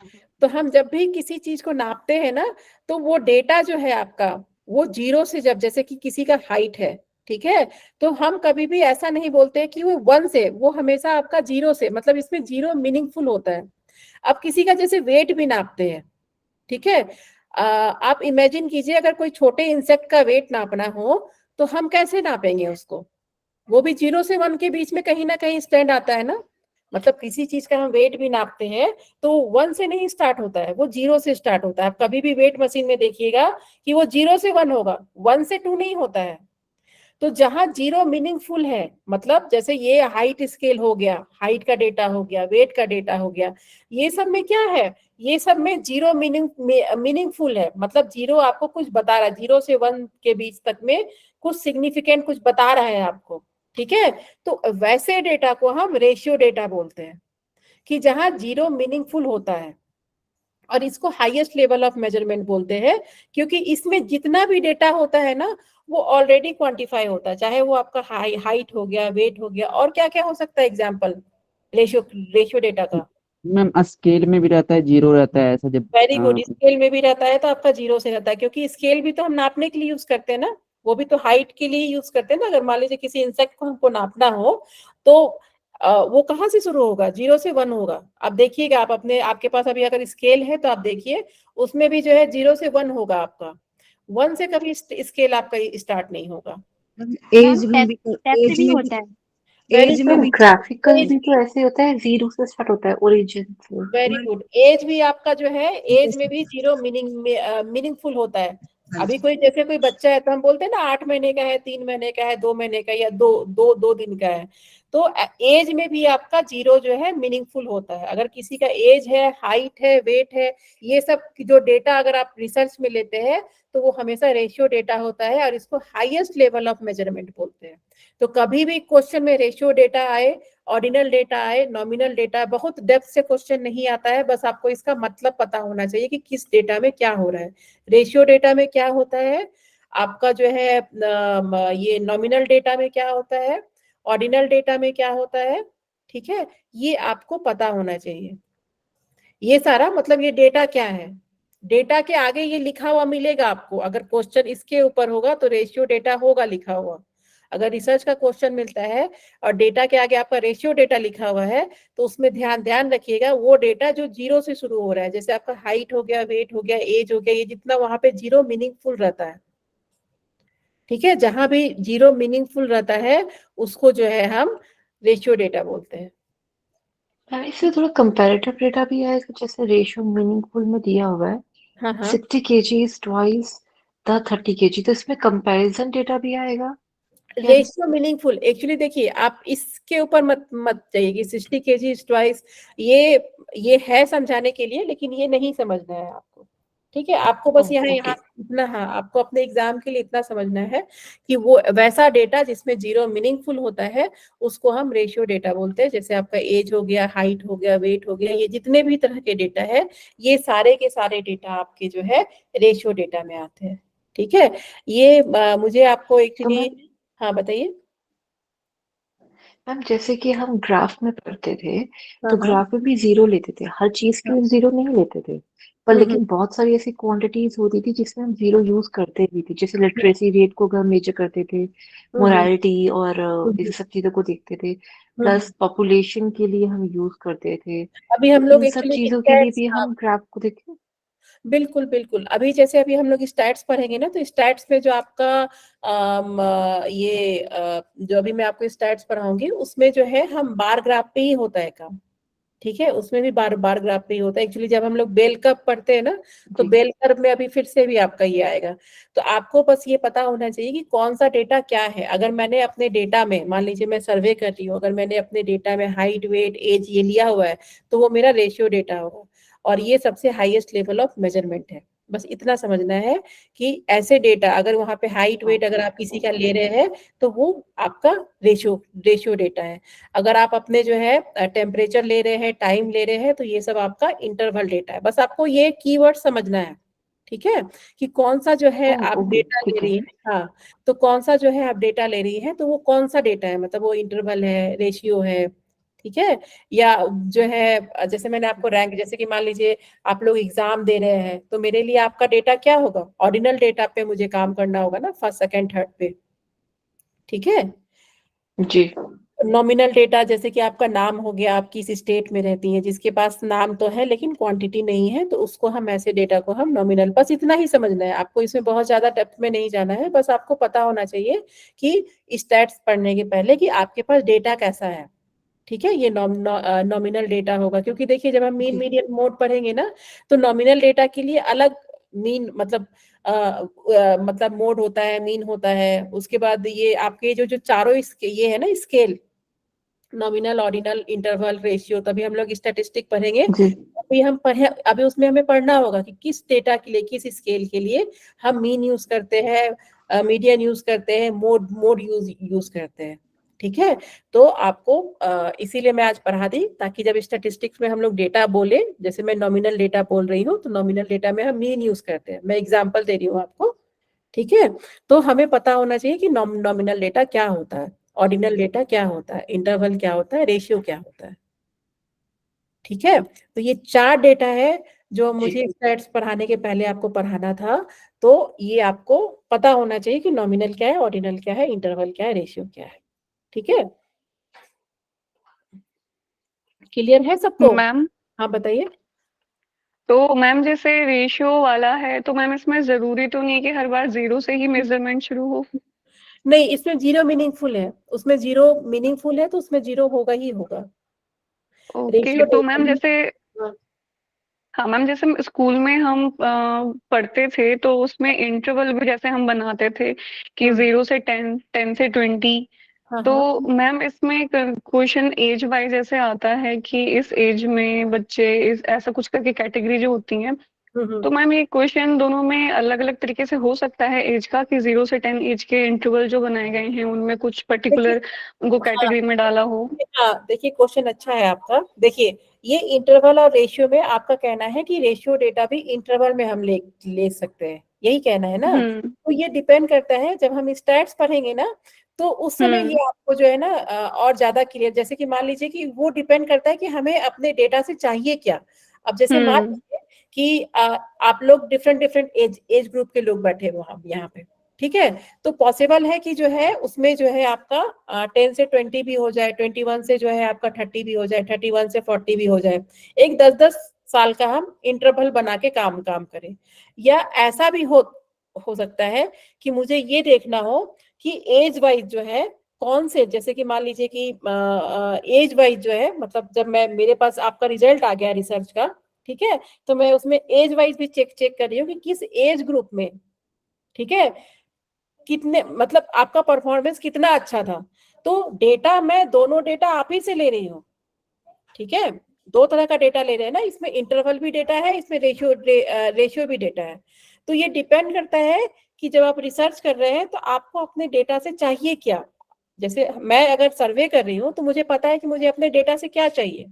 तो हम जब भी किसी चीज को नापते हैं ना तो वो डेटा जो है आपका वो 0 से, जब जैसे कि किसी का हाइट है, ठीक है, तो हम कभी भी ऐसा नहीं बोलते कि वो 1 से, वो हमेशा आपका 0 से, मतलब इसमें 0 मीनिंगफुल होता है। अब किसी का जैसे वेट भी नापते हैं, ठीक है, आप इमेजिन कीजिए अगर कोई छोटे इंसेक्ट का वेट नापना हो तो हम कैसे नापेंगे उसको, वो भी 0 से 1 के बीच में कहीं ना कहीं स्टैंड आता है ना, मतलब किसी चीज का हम वेट भी नापते हैं तो 1 से नहीं स्टार्ट होता है, वो 0 से स्टार्ट होता है। आप कभी भी वेट मशीन में देखिएगा कि वो 0 से 1 होगा, 1 से 2 नहीं होता है। तो जहां 0 मीनिंगफुल है, मतलब जैसे ये हाइट स्केल हो गया, हाइट का डेटा हो गया, वेट का डेटा हो गया, ये सब में क्या है, ये सब में 0 मीनिंगफुल है, मतलब 0 आपको कुछ बता रहा है, 0 से 1 के बीच तक में कुछ सिग्निफिकेंट कुछ बता रहा है आपको, ठीक है। तो वैसे डेटा को हम रेशियो डेटा बोलते हैं कि जहां 0 मीनिंगफुल होता है, और इसको हाईएस्ट लेवल ऑफ मेजरमेंट बोलते हैं क्योंकि इसमें जितना भी डेटा होता है ना वो ऑलरेडी क्वांटिफाई होता है, चाहे वो आपका हाइट हो गया, वेट हो गया, और क्या क्या हो सकता है एग्जांपल रेशियो डेटा का। मैम स्केल में भी रहता है, 0 रहता है, ऐसा जब वेरी गुड, स्केल में भी रहता है तो आपका 0 से रहता है, क्योंकि स्केल भी तो हम नापने के लिए यूज करते हैं ना, वो भी तो हाइट के लिए यूज करते हैं ना। अगर मान लीजिए किसी इंसेक्ट को हमको नापना हो तो वो कहाँ से शुरू होगा, 0 से 1 होगा। आप देखिएगा, आप अपने आपके पास अभी अगर स्केल है तो आप देखिए उसमें भी जो है 0 से 1 होगा आपका, 1 से कभी स्केल आपका स्टार्ट नहीं होगा। एज में भी टैप से नहीं होता है। एज में भी ग्राफिकल भी तो ऐसे होता है, 0 से स्टार्ट होता है, ओरिजिन से। वेरी गुड, एज भी आपका जो है, एज में भी 0 मीनिंगफुल होता है। अभी कोई जैसे कोई बच्चा है तो हम बोलते हैं ना 8 महीने का है, 3 महीने का है, 2 महीने का, या दो दिन का है, तो एज में भी आपका 0 जो है मीनिंगफुल होता है। अगर किसी का एज है, हाइट है, वेट है, ये सब जो डेटा अगर आप रिसर्च में लेते हैं तो वो हमेशा रेशियो डेटा होता है और इसको हाईएस्ट लेवल ऑफ मेजरमेंट बोलते हैं। तो कभी भी क्वेश्चन में रेशियो डेटा आए, ऑर्डिनल डेटा आए, नॉमिनल डेटा, बहुत डेप्थ से क्वेश्चन नहीं आता है, बस आपको इसका मतलब पता होना चाहिए कि किस डेटा में क्या हो रहा है। रेशियो डेटा में क्या होता है आपका जो है, ये नॉमिनल डेटा में क्या होता है, ऑर्डिनल डेटा में क्या होता है, ठीक है, ये आपको पता होना चाहिए। ये सारा मतलब ये डेटा क्या है, डेटा के आगे ये लिखा हुआ मिलेगा आपको, अगर क्वेश्चन इसके ऊपर होगा तो रेशियो डेटा होगा लिखा हुआ। अगर रिसर्च का क्वेश्चन मिलता है और डेटा के आगे आपका रेशियो डेटा लिखा हुआ है तो उसमें ध्यान रखिएगा वो डेटा जो 0 से शुरू हो रहा है, जैसे आपका हाइट हो गया, वेट हो गया, एज हो गया, ये जितना वहां पे 0 मीनिंगफुल रहता है, ठीक है, जहां भी 0 मीनिंगफुल रहता है उसको जो है हम रेशियो डेटा बोलते हैं। इससे थोड़ा कंपैरेटिव डेटा भी है, जैसे रेशियो मीनिंगफुल में दिया हुआ है हाँ हाँ, 60 kgs ट्वाइस द 30 kg, तो इसमें कंपैरिजन डेटा भी आएगा क्या? रेशियो मीनिंगफुल एक्चुअली देखिए, आप इसके ऊपर मत जाइए कि 60 kg ट्वाइस, ये है समझाने के लिए, लेकिन ये नहीं समझना है आपको, ठीक है। आपको बस यहाँ ओके। इतना, हाँ, आपको अपने एग्जाम के लिए इतना समझना है कि वो वैसा डेटा जिसमें 0 मीनिंगफुल होता है उसको हम रेशियो डेटा बोलते हैं। जैसे आपका एज हो गया, हाइट हो गया, वेट हो गया, ये जितने भी तरह के डेटा है, ये सारे के सारे डेटा आपके जो है रेशियो डेटा में आते हैं, ठीक है। ये मुझे आपको एक्चुअली, हाँ बताइए। मैम जैसे कि हम ग्राफ में पढ़ते थे, हाँ तो हाँ, ग्राफ में भी 0 लेते थे, हर चीज के लिए 0 नहीं लेते थे, पर हम्म, लेकिन बहुत सारी ऐसी क्वांटिटीज होती थी जिसमें हम 0 यूज करते भी थे, जैसे लिटरेसी रेट को हम मेजर करते थे, मोरालिटी और हम्म, इस सब चीजों को देखते थे, हम्म। प्लस पॉपुलेशन के लिए हम यूज करते थे, अभी तो हम लोग इन सब एक्चुअली चीजों के लिए स्टैट्स, भी हम ग्राफ को देखें। बिल्कुल बिल्कुल, अभी जैसे अभी हम लोग स्टैट्स पढ़ेंगे ना, तो स्टैट्स में जो आपका जो अभी मैं आपको स्टैट्स पढ़ाऊंगी उसमें जो है हम बार ग्राफ पे ही होता है काम, ठीक है, उसमें भी बार बार ग्राफ पे ही होता है। एक्चुअली जब हम लोग बेल कर्व पढ़ते हैं ना तो जी। बेल कर्व में अभी फिर से भी आपका ये आएगा। तो आपको बस ये पता होना चाहिए कि कौन सा डेटा क्या है। अगर मैंने अपने डेटा में, मान लीजिए मैं सर्वे कर रही हूँ, अगर मैंने अपने डेटा में हाइट, वेट, एज ये लिया हुआ है तो वो मेरा रेशियो डेटा होगा, और ये सबसे हाईएस्ट लेवल ऑफ मेजरमेंट है। बस इतना समझना है कि ऐसे डेटा अगर वहां पे हाइट वेट अगर आप किसी का ले रहे हैं तो वो आपका रेशियो डेटा है। अगर आप अपने जो है टेम्परेचर ले रहे हैं, टाइम ले रहे हैं, तो ये सब आपका इंटरवल डेटा है। बस आपको ये कीवर्ड समझना है, ठीक है, कि कौन सा जो है आप ओके, डेटा ले ठीक रही है। है। हाँ, तो कौन सा जो है आप डेटा ले रही है तो वो कौन सा डेटा है, मतलब वो इंटरवल है, रेशियो है, ठीक है, या जो है जैसे मैंने आपको रैंक, जैसे कि मान लीजिए आप लोग एग्जाम दे रहे हैं तो मेरे लिए आपका डेटा क्या होगा, ऑर्डिनल डेटा पे मुझे काम करना होगा ना, फर्स्ट सेकंड थर्ड पे, ठीक है। जी। नॉमिनल डेटा जैसे कि आपका नाम हो गया, आप किस स्टेट में रहती हैं, जिसके पास नाम तो है लेकिन क्वांटिटी नहीं है, तो उसको हम ऐसे डेटा को हम नॉमिनल, बस इतना ही समझना है आपको, इसमें बहुत ज्यादा डेप्थ में नहीं जाना है। बस आपको पता होना चाहिए कि स्टैट्स पढ़ने के पहले कि आपके पास डेटा कैसा है, ठीक है। ये नॉमिनल डेटा होगा, क्योंकि देखिए जब हम मीन मीडियन मोड पढ़ेंगे ना तो नॉमिनल डेटा के लिए अलग मीन मतलब मोड होता है, मीन होता है। उसके बाद ये आपके जो जो चारों ये है ना scale, nominal, ordinal, interval, ratio, तभी हम लोग स्टैटिस्टिक पढ़ेंगे। जी। अभी उसमें हमें पढ़ना होगा कि किस डेटा के लिए, किस स्केल के लिए हम मीन यूज करते हैं, मीडियन यूज करते हैं, मोड यूज करते हैं, ठीक है। तो आपको इसीलिए मैं आज पढ़ा दी, ताकि जब स्टैटिस्टिक्स में हम लोग डेटा बोले, जैसे मैं नॉमिनल डेटा बोल रही हूँ तो नॉमिनल डेटा में हम मीन यूज करते हैं, मैं एग्जाम्पल दे रही हूँ आपको, ठीक है। तो हमें पता होना चाहिए कि नॉमिनल डेटा क्या होता है, ऑर्डिनल डेटा क्या होता है, इंटरवल क्या होता है, रेशियो क्या होता है, ठीक है। तो ये 4 डेटा है जो मुझे स्टैट्स पढ़ाने के पहले आपको पढ़ाना था। तो ये आपको पता होना चाहिए कि नॉमिनल क्या है, ऑर्डिनल क्या है, इंटरवल क्या है, रेशियो क्या है, ठीक है। क्लियर है सबको? मैम, हाँ बताइए। तो मैम जैसे रेशियो वाला है तो मैम इसमें जरूरी तो नहीं है कि हर बार 0 से ही मेजरमेंट शुरू हो? नहीं, इसमें जीरो मीनिंगफुल है, उसमें जीरो मीनिंगफुल है तो उसमें जीरो होगा ही होगा। ओके, रेशियो तो मैम जैसे, हाँ, हाँ मैम, जैसे स्कूल में हम पढ़ते थे तो उसमें इंटरवल भी जैसे हम बनाते थे कि 0 से 10, 10 से 20। हाँ, तो हाँ, मैम इसमें क्वेश्चन एज वाइज ऐसे आता है कि इस एज में बच्चे इस ऐसा कुछ करके कैटेगरी जो होती है, तो मैम ये क्वेश्चन दोनों में अलग अलग तरीके से हो सकता है एज का, कि 0 से 10 एज के इंटरवल जो बनाए गए हैं उनमें कुछ देखिए, पर्टिकुलर उनको हाँ, कैटेगरी में डाला हो? हाँ, देखिए क्वेश्चन अच्छा है आपका। देखिए, ये इंटरवल और रेशियो में आपका कहना है कि रेशियो डेटा भी इंटरवल में हम ले सकते हैं, यही कहना है ना। हम्म। तो ये डिपेंड करता है, जब हम स्टैट्स पढ़ेंगे ना तो उस समय हम्म। ये आपको जो है ना और ज्यादा क्लियर, जैसे कि मान लीजिए कि वो डिपेंड करता है कि हमें अपने डेटा से चाहिए क्या। अब जैसे मान हम्म। लीजिए कि आप लोग डिफरेंट डिफरेंट एज ग्रुप के लोग बैठे हुए हैं यहाँ पे, ठीक है। तो पॉसिबल है कि जो है उसमें जो है आपका 10 से 20 भी हो जाए, 21 से जो है आपका 30 भी हो जाए, 31 से 40 भी हो जाए। एक 10-10 साल का हम इंटरवल बना के काम करें। या ऐसा भी हो सकता है कि मुझे ये देखना हो कि एज वाइज जो है कौन से, जैसे कि मान लीजिए कि एज वाइज जो है, मतलब जब मैं, मेरे पास आपका रिजल्ट आ गया रिसर्च का, ठीक है, तो मैं उसमें एज वाइज भी चेक कर रही हूँ कि किस एज ग्रुप में, ठीक है, कितने, मतलब आपका परफॉर्मेंस कितना अच्छा था। तो डेटा, मैं दोनों डेटा आप ही से ले रही हूँ, ठीक है। 2 तरह का डेटा ले रहे हैं ना, इसमें इंटरवल भी डेटा है, इसमें रेशियो भी डेटा है। तो ये डिपेंड करता है कि जब आप रिसर्च कर रहे हैं तो आपको अपने डेटा से चाहिए क्या। जैसे मैं अगर सर्वे कर रही हूँ तो मुझे पता है कि मुझे अपने डेटा से क्या चाहिए,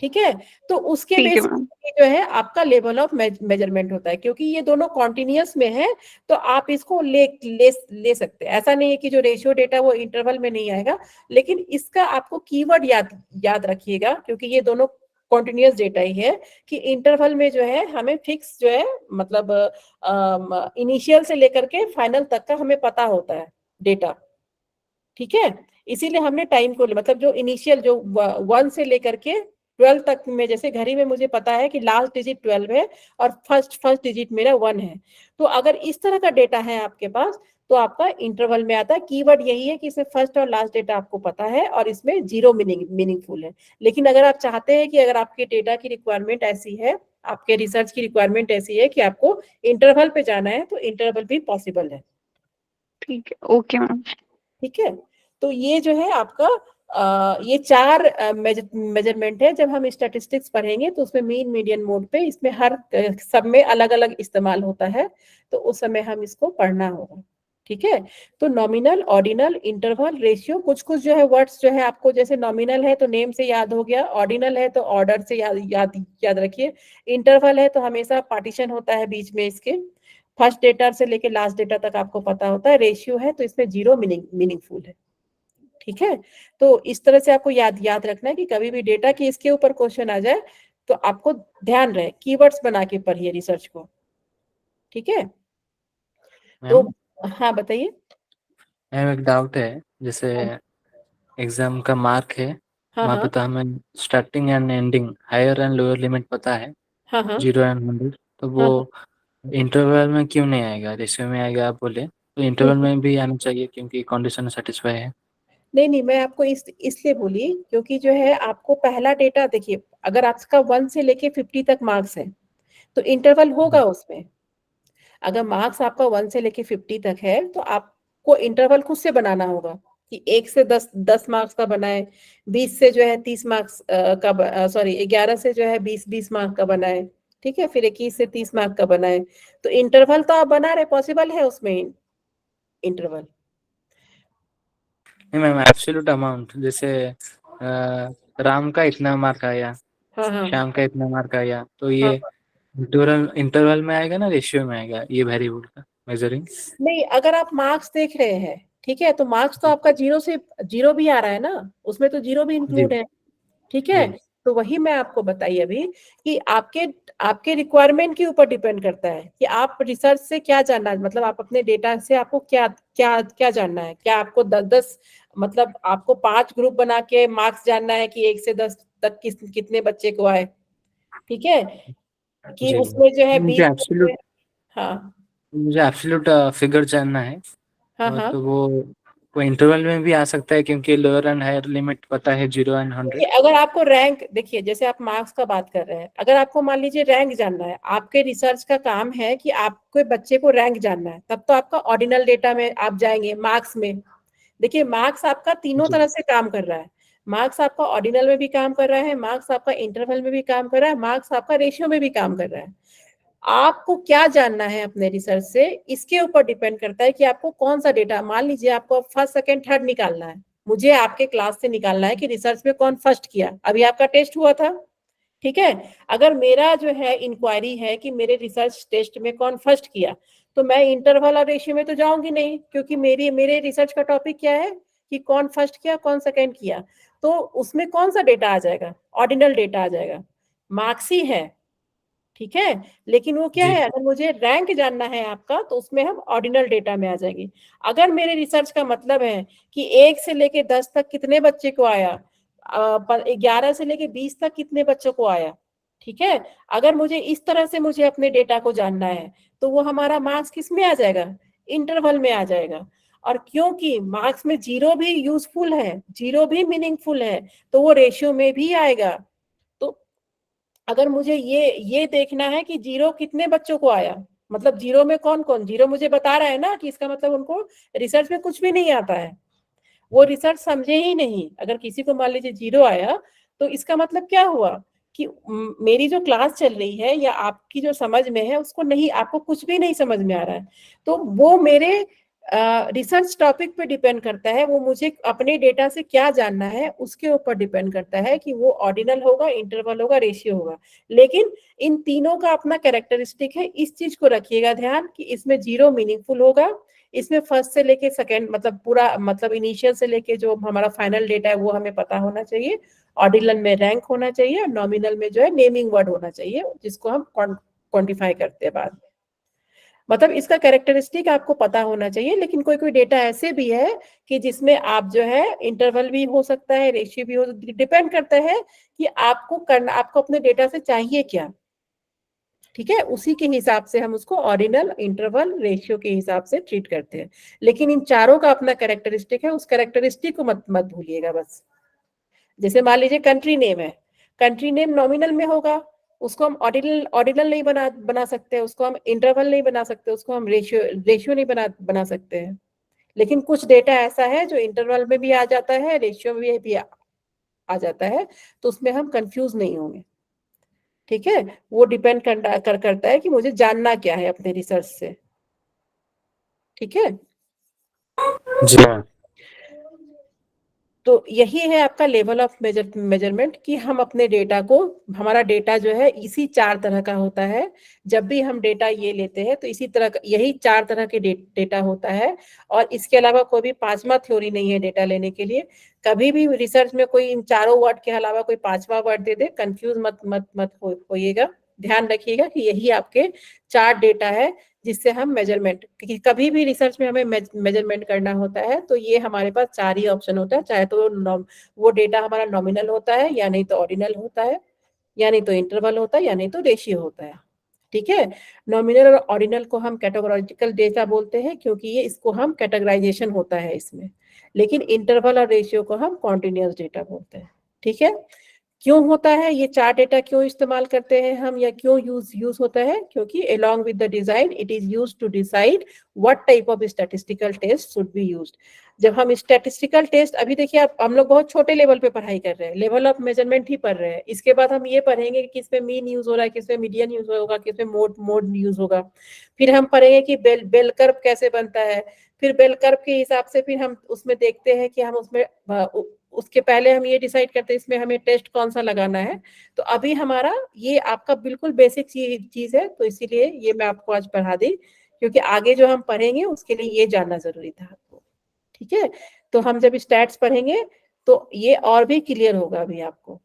ठीक है। तो उसके ठीक है बेसिस मैम। पे जो है आपका लेवल ऑफ मेजरमेंट होता है, क्योंकि ये दोनों कॉन्टिन्यूअस में है। तो आप इसको ले सकते हैं, ऐसा नहीं है कि जो रेशियो डेटा वो इंटरवल में नहीं आएगा, लेकिन इसका आपको कीवर्ड याद रखिएगा, क्योंकि ये दोनों कॉन्टिन्यूअस डेटा ही है। कि इंटरवल में जो है हमें फिक्स जो है, मतलब इनिशियल से लेकर के फाइनल तक का हमें पता होता है डेटा, ठीक है। इसीलिए हमने टाइम को, मतलब जो इनिशियल जो 1 से लेकर के 12 तक में, जैसे घड़ी में मुझे पता है कि लास्ट डिजिट 12 है और फर्स्ट डिजिट मेरा 1 है। तो अगर इस तरह का डेटा है आपके पास तो आपका इंटरवल में आता है। कीवर्ड यही है कि इसमें फर्स्ट और लास्ट डेटा आपको पता है और इसमें जीरो मीनिंगफुल है। लेकिन अगर आप चाहते हैं कि अगर आपके डेटा की रिक्वायरमेंट ऐसी है, आपके रिसर्च की रिक्वायरमेंट ऐसी है कि आपको इंटरवल पे जाना है, तो इंटरवल भी पॉसिबल है, ठीक है, ओके मैम। ठीक है। तो ये जो है आपका ये 4 मेजरमेंट है। जब हम स्टैटिस्टिक्स पढ़ेंगे तो उसमें मीन, मीडियन, मोड पे इसमें हर सब में अलग अलग इस्तेमाल होता है, तो उस समय हम इसको पढ़ना होगा। ठीक है, तो नॉमिनल, ऑर्डिनल, इंटरवल, रेशियो, कुछ कुछ जो है वर्ड्स जो है आपको, जैसे नॉमिनल है तो नेम से याद हो गया, ऑर्डिनल है तो ऑर्डर से याद रखिए, इंटरवल है तो हमेशा पार्टीशन होता है बीच में इसके, फर्स्ट डेटा से लेके लास्ट डेटा तक आपको पता होता है, रेशियो है तो इसमें जीरो मीनिंगफुल है। ठीक है, तो इस तरह से आपको याद रखना है कि कभी भी डेटा की इसके ऊपर क्वेश्चन आ जाए तो आपको ध्यान रहे, कीवर्ड्स बना के पढ़िए रिसर्च को। ठीक है, तो हाँ बताइए। मैम एक डाउट है, जैसे एग्जाम का मार्क है, हाँ वहाँ पे हाँ तो हमें starting and ending, higher and lower limit पता है, हाँ हाँ 0 एंड 100, तो वो हाँ इंटरवल में क्यों नहीं आएगा, रेशियो में आएगा आप बोले, तो इंटरवल में भी आना चाहिए क्योंकि कंडीशन सेटिस्फाई है। नहीं, मैं आपको इसलिए बोली क्योंकि जो है आपको पहला डेटा देखिए, अगर आपका 1 से लेके 50 तक मार्क्स है तो इंटरवल होगा उसमें। अगर मार्क्स आपका 1 से लेके 50 तक है तो आपको इंटरवल खुद से बनाना होगा कि 1 से 10 मार्क्स का बनाए, 20 से जो है 30 मार्क्स का, सॉरी 11 से जो है 20 मार्क का बनाए, ठीक है, फिर 21 से 30 मार्क का बनाए। तो इंटरवल तो आप बना रहे, पॉसिबल है उसमें इंटरवल। नहीं मैम, एब्सोल्यूट अमाउंट, जैसे राम का इतना मार्क आया, हाँ हाँ श्याम का इतना मार्क आया, तो हाँ। ये इंटरवल में आएगा ना, रेशियो में आएगा ये वेरिएबल का मेजरिंग? नहीं, अगर आप मार्क्स देख रहे हैं, ठीक है, तो मार्क्स तो आपका 0 से 0 भी आ रहा है ना, उसमें तो 0 भी इंक्लूड है। ठीक है, जी तो वही मैं आपको बताई अभी कि आपके रिक्वायरमेंट के ऊपर डिपेंड करता है कि आप रिसर्च से क्या जानना है, मतलब आप अपने डेटा से आपको क्या क्या क्या जानना है। क्या आपको 10 मतलब आपको 5 ग्रुप बना के मार्क्स जानना है कि 1 से 10 तक कितने बच्चे को आए, ठीक है, कि जी। उसमें जो है मुझे 20 एब्सोल्यूट हाँ मुझे एब्सोल्यूट फिगर जानना है, हाँ हाँ। तो वो इंटरवल में भी आ सकता है क्योंकि लोअर एंड हायर लिमिट पता है 0 एंड 100। देखिए, अगर आपको रैंक, देखिए जैसे आप मार्क्स का बात कर रहे हैं, अगर आपको मान लीजिए रैंक जानना है, आपके रिसर्च का काम है कि आपके बच्चे को रैंक जानना है, तब तो आपका ऑर्डिनल डेटा में आप जाएंगे, मार्क्स में। देखिए, मार्क्स आपका तीनों जी तरह से काम कर रहा है। मार्क्स आपका ऑर्डिनल में भी काम कर रहा है, मार्क्स आपका इंटरवल में भी काम कर रहा है, मार्क्स आपका रेशियो में भी काम कर रहा है। आपको क्या जानना है अपने रिसर्च से, इसके ऊपर डिपेंड करता है कि आपको कौन सा डेटा, मान लीजिए आपको फर्स्ट सेकंड थर्ड निकालना है, मुझे आपके क्लास से निकालना है कि रिसर्च में कौन फर्स्ट किया, अभी आपका टेस्ट हुआ था, ठीक है। अगर मेरा जो है इंक्वायरी है कि मेरे रिसर्च टेस्ट में कौन फर्स्ट किया, तो मैं इंटरवल और रेशियो में तो जाऊंगी नहीं, क्योंकि मेरे रिसर्च का टॉपिक क्या है कि कौन फर्स्ट किया कौन सेकंड किया। तो उसमें कौन सा डेटा आ जाएगा, ऑर्डिनल डेटा आ जाएगा, मार्क्स ही है, ठीक है। लेकिन वो क्या जी है, अगर मुझे रैंक जानना है आपका तो उसमें हम ऑर्डिनल डेटा में आ जाएंगे। अगर मेरे रिसर्च का मतलब है कि 1 से लेके 10 तक कितने बच्चे को आया, 11 से लेके 20 तक कितने बच्चों को आया, ठीक है, अगर मुझे इस तरह से मुझे अपने डेटा को जानना है तो वो हमारा मार्क्स किस में आ जाएगा, इंटरवल में आ जाएगा। और क्योंकि मार्क्स में 0 भी यूजफुल है, 0 भी मीनिंगफुल है, तो वो रेशियो में भी आएगा। तो अगर मुझे ये देखना है कि 0 कितने बच्चों को आया, मतलब 0 में कौन कौन, 0 मुझे बता रहा है ना, कि इसका मतलब उनको रिसर्च में कुछ भी नहीं आता है, वो रिसर्च समझे ही नहीं। अगर किसी को मान लीजिए 0 आया तो इसका मतलब क्या हुआ कि मेरी जो क्लास चल रही है या आपकी जो समझ में है उसको नहीं, आपको कुछ भी नहीं समझ में आ रहा है। तो वो मेरे रिसर्च टॉपिक पे डिपेंड करता है, वो मुझे अपने डेटा से क्या जानना है उसके ऊपर डिपेंड करता है कि वो ऑर्डिनल होगा, इंटरवल होगा, रेशियो होगा। लेकिन इन तीनों का अपना कैरेक्टरिस्टिक है, इस चीज को रखिएगा ध्यान कि इसमें 0 मीनिंगफुल होगा, इसमें फर्स्ट से लेके सेकंड, मतलब पूरा, मतलब इनिशियल से लेके जो हमारा फाइनल डेटा है वो हमें पता होना चाहिए, ऑर्डिनल में रैंक होना चाहिए, और नॉमिनल में जो है नेमिंग वर्ड होना चाहिए जिसको हम क्वांटिफाई करते हैं बाद में। मतलब इसका कैरेक्टरिस्टिक आपको पता होना चाहिए। लेकिन कोई कोई डेटा ऐसे भी है कि जिसमें आप जो है इंटरवल भी हो सकता है, रेशियो भी हो, डिपेंड करता है कि आपको करना, आपको अपने डेटा से चाहिए क्या, ठीक है, उसी के हिसाब से हम उसको ऑर्डिनल, इंटरवल, रेशियो के हिसाब से ट्रीट करते हैं। लेकिन इन चारों का अपना कैरेक्टरिस्टिक है, उस कैरेक्टरिस्टिक को मत भूलिएगा बस। जैसे मान लीजिए कंट्री नेम है, कंट्री नेम नॉमिनल में होगा, उसको हम ऑर्डिनल नहीं बना सकते, उसको हम इंटरवल नहीं बना सकते, उसको हम रेशियो नहीं बना सकते हैं। लेकिन कुछ डेटा ऐसा है जो इंटरवल में भी आ जाता है, रेशियो में भी आ जाता है, तो उसमें हम कंफ्यूज नहीं होंगे। ठीक है, वो डिपेंड करता है कि मुझे जानना क्या है अपने रिसर्च से। ठीक है, जी मैम। तो यही है आपका लेवल ऑफ मेजरमेंट कि हम अपने डेटा को, हमारा डेटा जो है इसी 4 तरह का होता है। जब भी हम डेटा ये लेते हैं तो इसी तरह का, यही 4 तरह के डेटा होता है, और इसके अलावा कोई भी 5वां थ्योरी नहीं है डेटा लेने के लिए। कभी भी रिसर्च में कोई इन चारों वर्ड के अलावा कोई 5वां वर्ड दे दे, कंफ्यूज मत होइएगा। ध्यान रखिएगा कि यही आपके 4 डेटा है जिससे हम मेजरमेंट, कभी भी रिसर्च में हमें मेजरमेंट करना होता है तो ये हमारे पास 4 ही ऑप्शन होता है, चाहे तो वो डेटा हमारा नॉमिनल होता है, या नहीं तो ऑर्डिनल होता है, या नहीं तो इंटरवल होता है, या नहीं तो रेशियो होता है। ठीक है, नॉमिनल और ऑर्डिनल को हम कैटेगोरिकल डेटा बोलते हैं क्योंकि ये इसको हम कैटेगराइजेशन होता है इसमें, लेकिन इंटरवल और रेशियो को हम कॉन्टिन्यूअस डेटा बोलते हैं। ठीक है, क्यों होता है ये 4 डेटा, क्यों इस्तेमाल करते हैं हम, या क्यों यूज होता है? क्योंकि along with the design it is used to decide what type of statistical test should be used। जब हम स्टैटिस्टिकल टेस्ट, अभी देखिए आप, हम लोग बहुत छोटे लेवल पे पढ़ाई कर रहे हैं, लेवल ऑफ मेजरमेंट ही पढ़ रहे हैं। इसके बाद हम ये पढ़ेंगे कि किसमें मीन यूज हो रहा है, किसमें मीडियन यूज होगा, किसमें मोड यूज होगा। फिर हम पढ़ेंगे कि बेल कर्व कैसे बनता है, फिर बेल कर्व के हिसाब से फिर हम उसमें देखते हैं कि हम उसमें, उसके पहले हम ये डिसाइड करते हैं इसमें हमें टेस्ट कौन सा लगाना है। तो अभी हमारा ये आपका बिल्कुल बेसिक चीज है, तो इसीलिए ये मैं आपको आज पढ़ा दी, क्योंकि आगे जो हम पढ़ेंगे उसके लिए ये जानना जरूरी था आपको। ठीक है, तो हम जब स्टैट्स पढ़ेंगे तो ये और भी क्लियर होगा अभी आपको।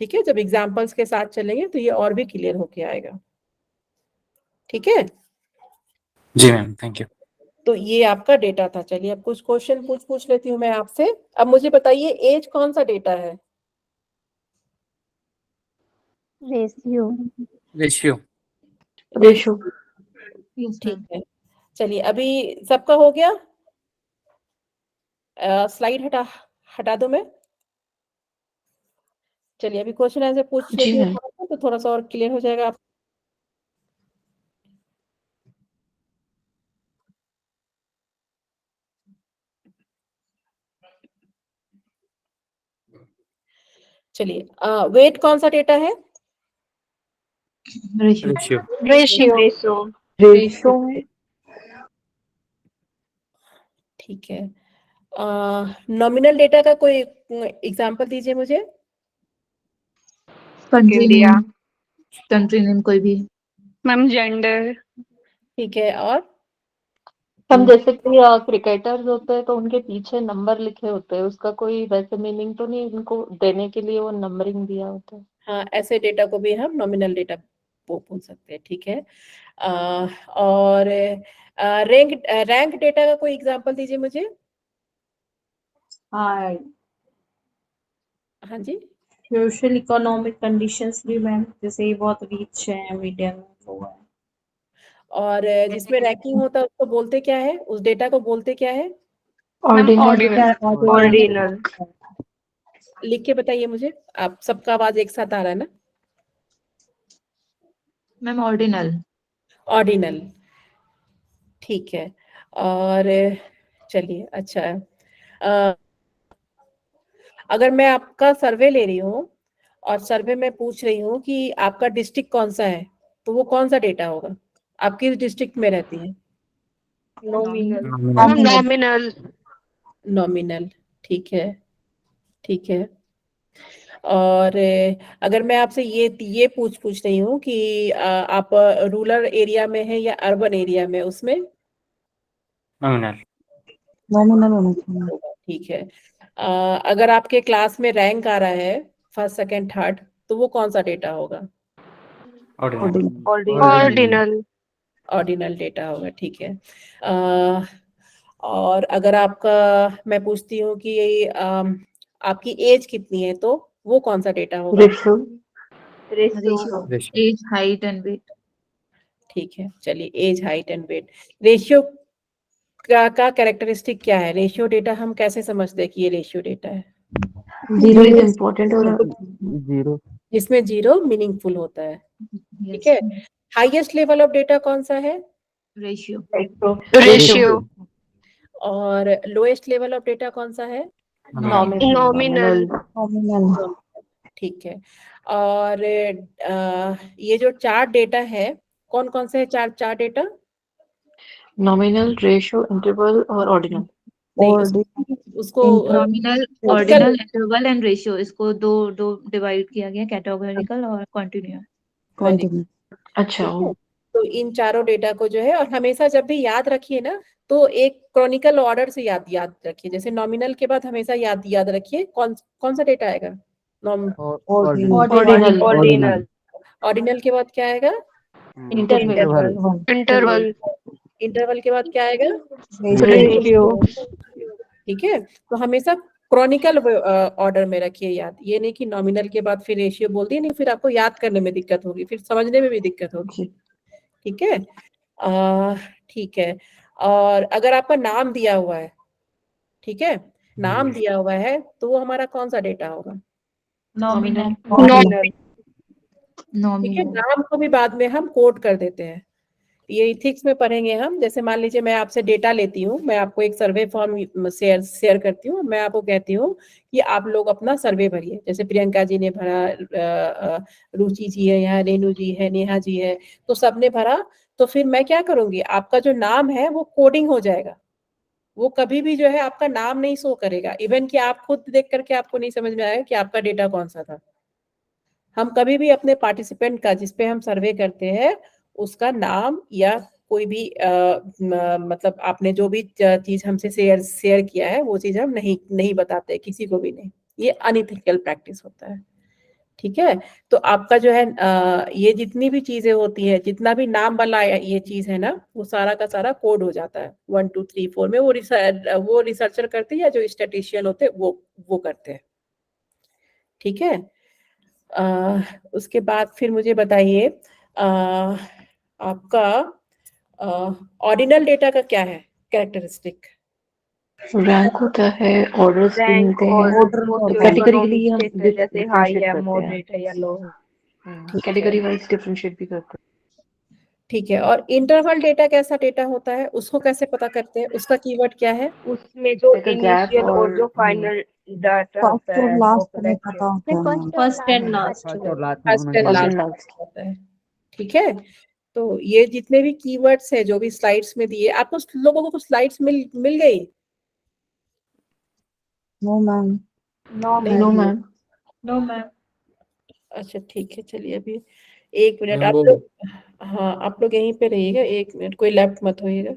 ठीक है, जब एग्जाम्पल्स के साथ चलेंगे तो ये और भी क्लियर होके आएगा। ठीक है जी मैम, थैंक यू। तो ये आपका डेटा था। चलिए अब कुछ क्वेश्चन पूछ लेती हूँ मैं आपसे। अब मुझे बताइए एज कौन सा डेटा है? रेशियो। रेशियो। रेशो। ठीक है, चलिए अभी सबका हो गया। स्लाइड हटा दो मैं। चलिए अभी क्वेश्चन आंसर पूछ जी लेती हूँ मैम। थोड़ा सा, तो थोड़ा सा और क्लियर हो जाएगा आप। चलिए वेट कौन सा डेटा है? रेशो। रेशियो। रेशियो। रेशो में ठीक है, नॉमिनल डेटा का कोई एग्जांपल दीजिए मुझे। इंडिया। कंट्री नेम कोई भी। Ma'am gender. ठीक है, और हम जैसे कि क्रिकेटर्स होते हैं तो उनके पीछे नंबर लिखे होते हैं, उसका कोई वैसे मीनिंग तो नहीं, उनको देने के लिए वो नंबरिंग दिया होता है। हाँ, ऐसे डेटा को भी हम नॉमिनल डेटा बोल सकते हैं। ठीक है, और रैंक डेटा का कोई एग्जांपल दीजिए मुझे। हाँ, हाँ जी, सोशल इकोनॉमिक कंडीशंस भी मैम, जैसे ये बहुत रिच है, मीडियम वो है। और जिसमें रैंकिंग होता है उसको बोलते क्या है, उस डेटा को बोलते क्या है? ऑर्डिनल। लिख के बताइए मुझे, आप सबका आवाज एक साथ आ रहा है ना। Ma'am ordinal. ऑर्डिनल, ठीक है। और चलिए अच्छा है, अगर मैं आपका सर्वे ले रही हूँ और सर्वे में पूछ रही हूँ कि आपका डिस्ट्रिक्ट कौन सा है, तो वो कौन सा डेटा होगा? आप किस डिस्ट्रिक्ट में रहती हैं? नॉमिनल। नॉमिनल, ठीक है, ठीक है। और अगर मैं आपसे ये पूछ रही हूँ कि आप रूरल एरिया में है या अर्बन एरिया में, उसमें नॉमिनल। नॉमिनल होना चाहिए। ठीक है। अगर आपके क्लास में रैंक आ रहा है फर्स्ट सेकंड थर्ड, तो वो कौन सा डेटा होगा? ऑर्डिनल। ऑर्डिनल डेटा होगा, ठीक है। और अगर आपका, मैं पूछती हूँ कि आपकी एज कितनी है, तो वो कौन सा डेटा होगा? Ratio. Age, height and weight. ठीक है, चलिए age, height and weight. Ratio का कैरेक्टरिस्टिक क्या है? रेशियो डेटा हम कैसे समझते हैं कि ये रेशियो डेटा है? जीरो इज इम्पोर्टेंट और जीरो। जिसमें जीरो मीनिंगफुल होता है। ठीक है, हाईएस्ट लेवल ऑफ डेटा कौन सा है? रेशियो। रेशियो। और लोएस्ट लेवल ऑफ डेटा कौन सा है? नॉमिनल। ठीक है। और ये जो चार डेटा है, कौन कौन से है चार डेटा? नॉमिनल, रेशियो, इंटरवल और ऑर्डिनल। नहीं, उसको nominal, ordinal, interval and ratio, इसको दो डिवाइड किया गया, कैटेगोरिकल और कॉन्टिन्यूअस। अच्छा। ठीक है? तो इन चारों डेटा को जो है, और हमेशा जब भी याद रखिए ना, तो एक क्रॉनिकल ऑर्डर से याद रखिए। जैसे नॉमिनल के बाद हमेशा याद रखिए कौन सा डेटा आएगा? ऑर्डिनल। ऑर्डिनल के बाद क्या आएगा? इंटरवल। इंटरवल के बाद क्या आएगा? रेशियो। ठीक है, तो हमेशा क्रॉनिकल ऑर्डर में रखिए याद। ये नहीं कि नॉमिनल के बाद फिर रेशियो बोल दिए, नहीं फिर आपको याद करने में दिक्कत होगी, फिर समझने में भी दिक्कत होगी। ठीक है, ठीक है। और अगर आपका नाम दिया हुआ है, ठीक है, नाम दिया हुआ है, तो वो हमारा कौन सा डेटा होगा? नॉमिनल। ठीक है, नाम को भी बाद में हम कोड कर देते हैं। ये इथिक्स में पढ़ेंगे हम। जैसे मान लीजिए मैं आपसे डेटा लेती हूँ, मैं आपको एक सर्वे फॉर्म शेयर करती हूँ, मैं आपको कहती हूँ कि आप लोग अपना सर्वे भरिए। जैसे प्रियंका जी ने भरा, रुचि जी है यहाँ, रेनू जी है, नेहा जी है, तो सबने भरा। तो फिर मैं क्या करूंगी, आपका जो नाम है वो कोडिंग हो जाएगा। वो कभी भी जो है आपका नाम नहीं शो करेगा, इवन कि आप खुद देख करके आपको नहीं समझ में आएगा कि आपका डेटा कौन सा था। हम कभी भी अपने पार्टिसिपेंट का, जिसपे हम सर्वे करते हैं, उसका नाम या कोई भी मतलब आपने जो भी चीज हमसे शेयर किया है, वो चीज हम नहीं बताते, किसी को भी नहीं। ये अनइथिकल प्रैक्टिस होता है। ठीक है, तो आपका जो है ये जितनी भी चीजें होती है, जितना भी नाम वाला ये चीज है ना, वो सारा का सारा कोड हो जाता है 1 2 3 4 में। वो रिसर्चर करते हैं या जो स्टैटिस्टिशियन होते हैं वो करते हैं। ठीक है, उसके बाद फिर मुझे बताइए, आपका ऑर्डिनल डेटा का क्या है कैरेक्टरिस्टिक? रैंक होता है, ऑर्डर्स भी मिलते हैं, कैटेगरिकली हम जैसे हाई है, करते मॉडरेट है या लो है। हैं, कैटेगरी वाइज डिफरेंशिएट भी करते हैं। ठीक है, और इंटरवल डेटा कैसा डेटा होता है, उसको कैसे पता करते हैं? उसका कीवर्ड क्या है? उसमें जो Like a gap इनिशियल और जो और- फाइनल डाटा होता है वो करेक्ट है। First and last. फर्स्ट और लास्ट में फर्स्ट होना एंड चाहिए। लास्ट होता है। ठीक है, तो ये जितने भी कीवर्ड्स है जो भी स्लाइड्स में दिए, आपको लोगों को कुछ स्लाइड्स मिल गई? No ma'am. No ma'am. No ma'am. अच्छा ठीक है, चलिए अभी 1 मिनट मैम आप वो लोग, हाँ आप लोग यहीं पे रहिएगा, 1 मिनट, कोई लेफ्ट मत होइएगा।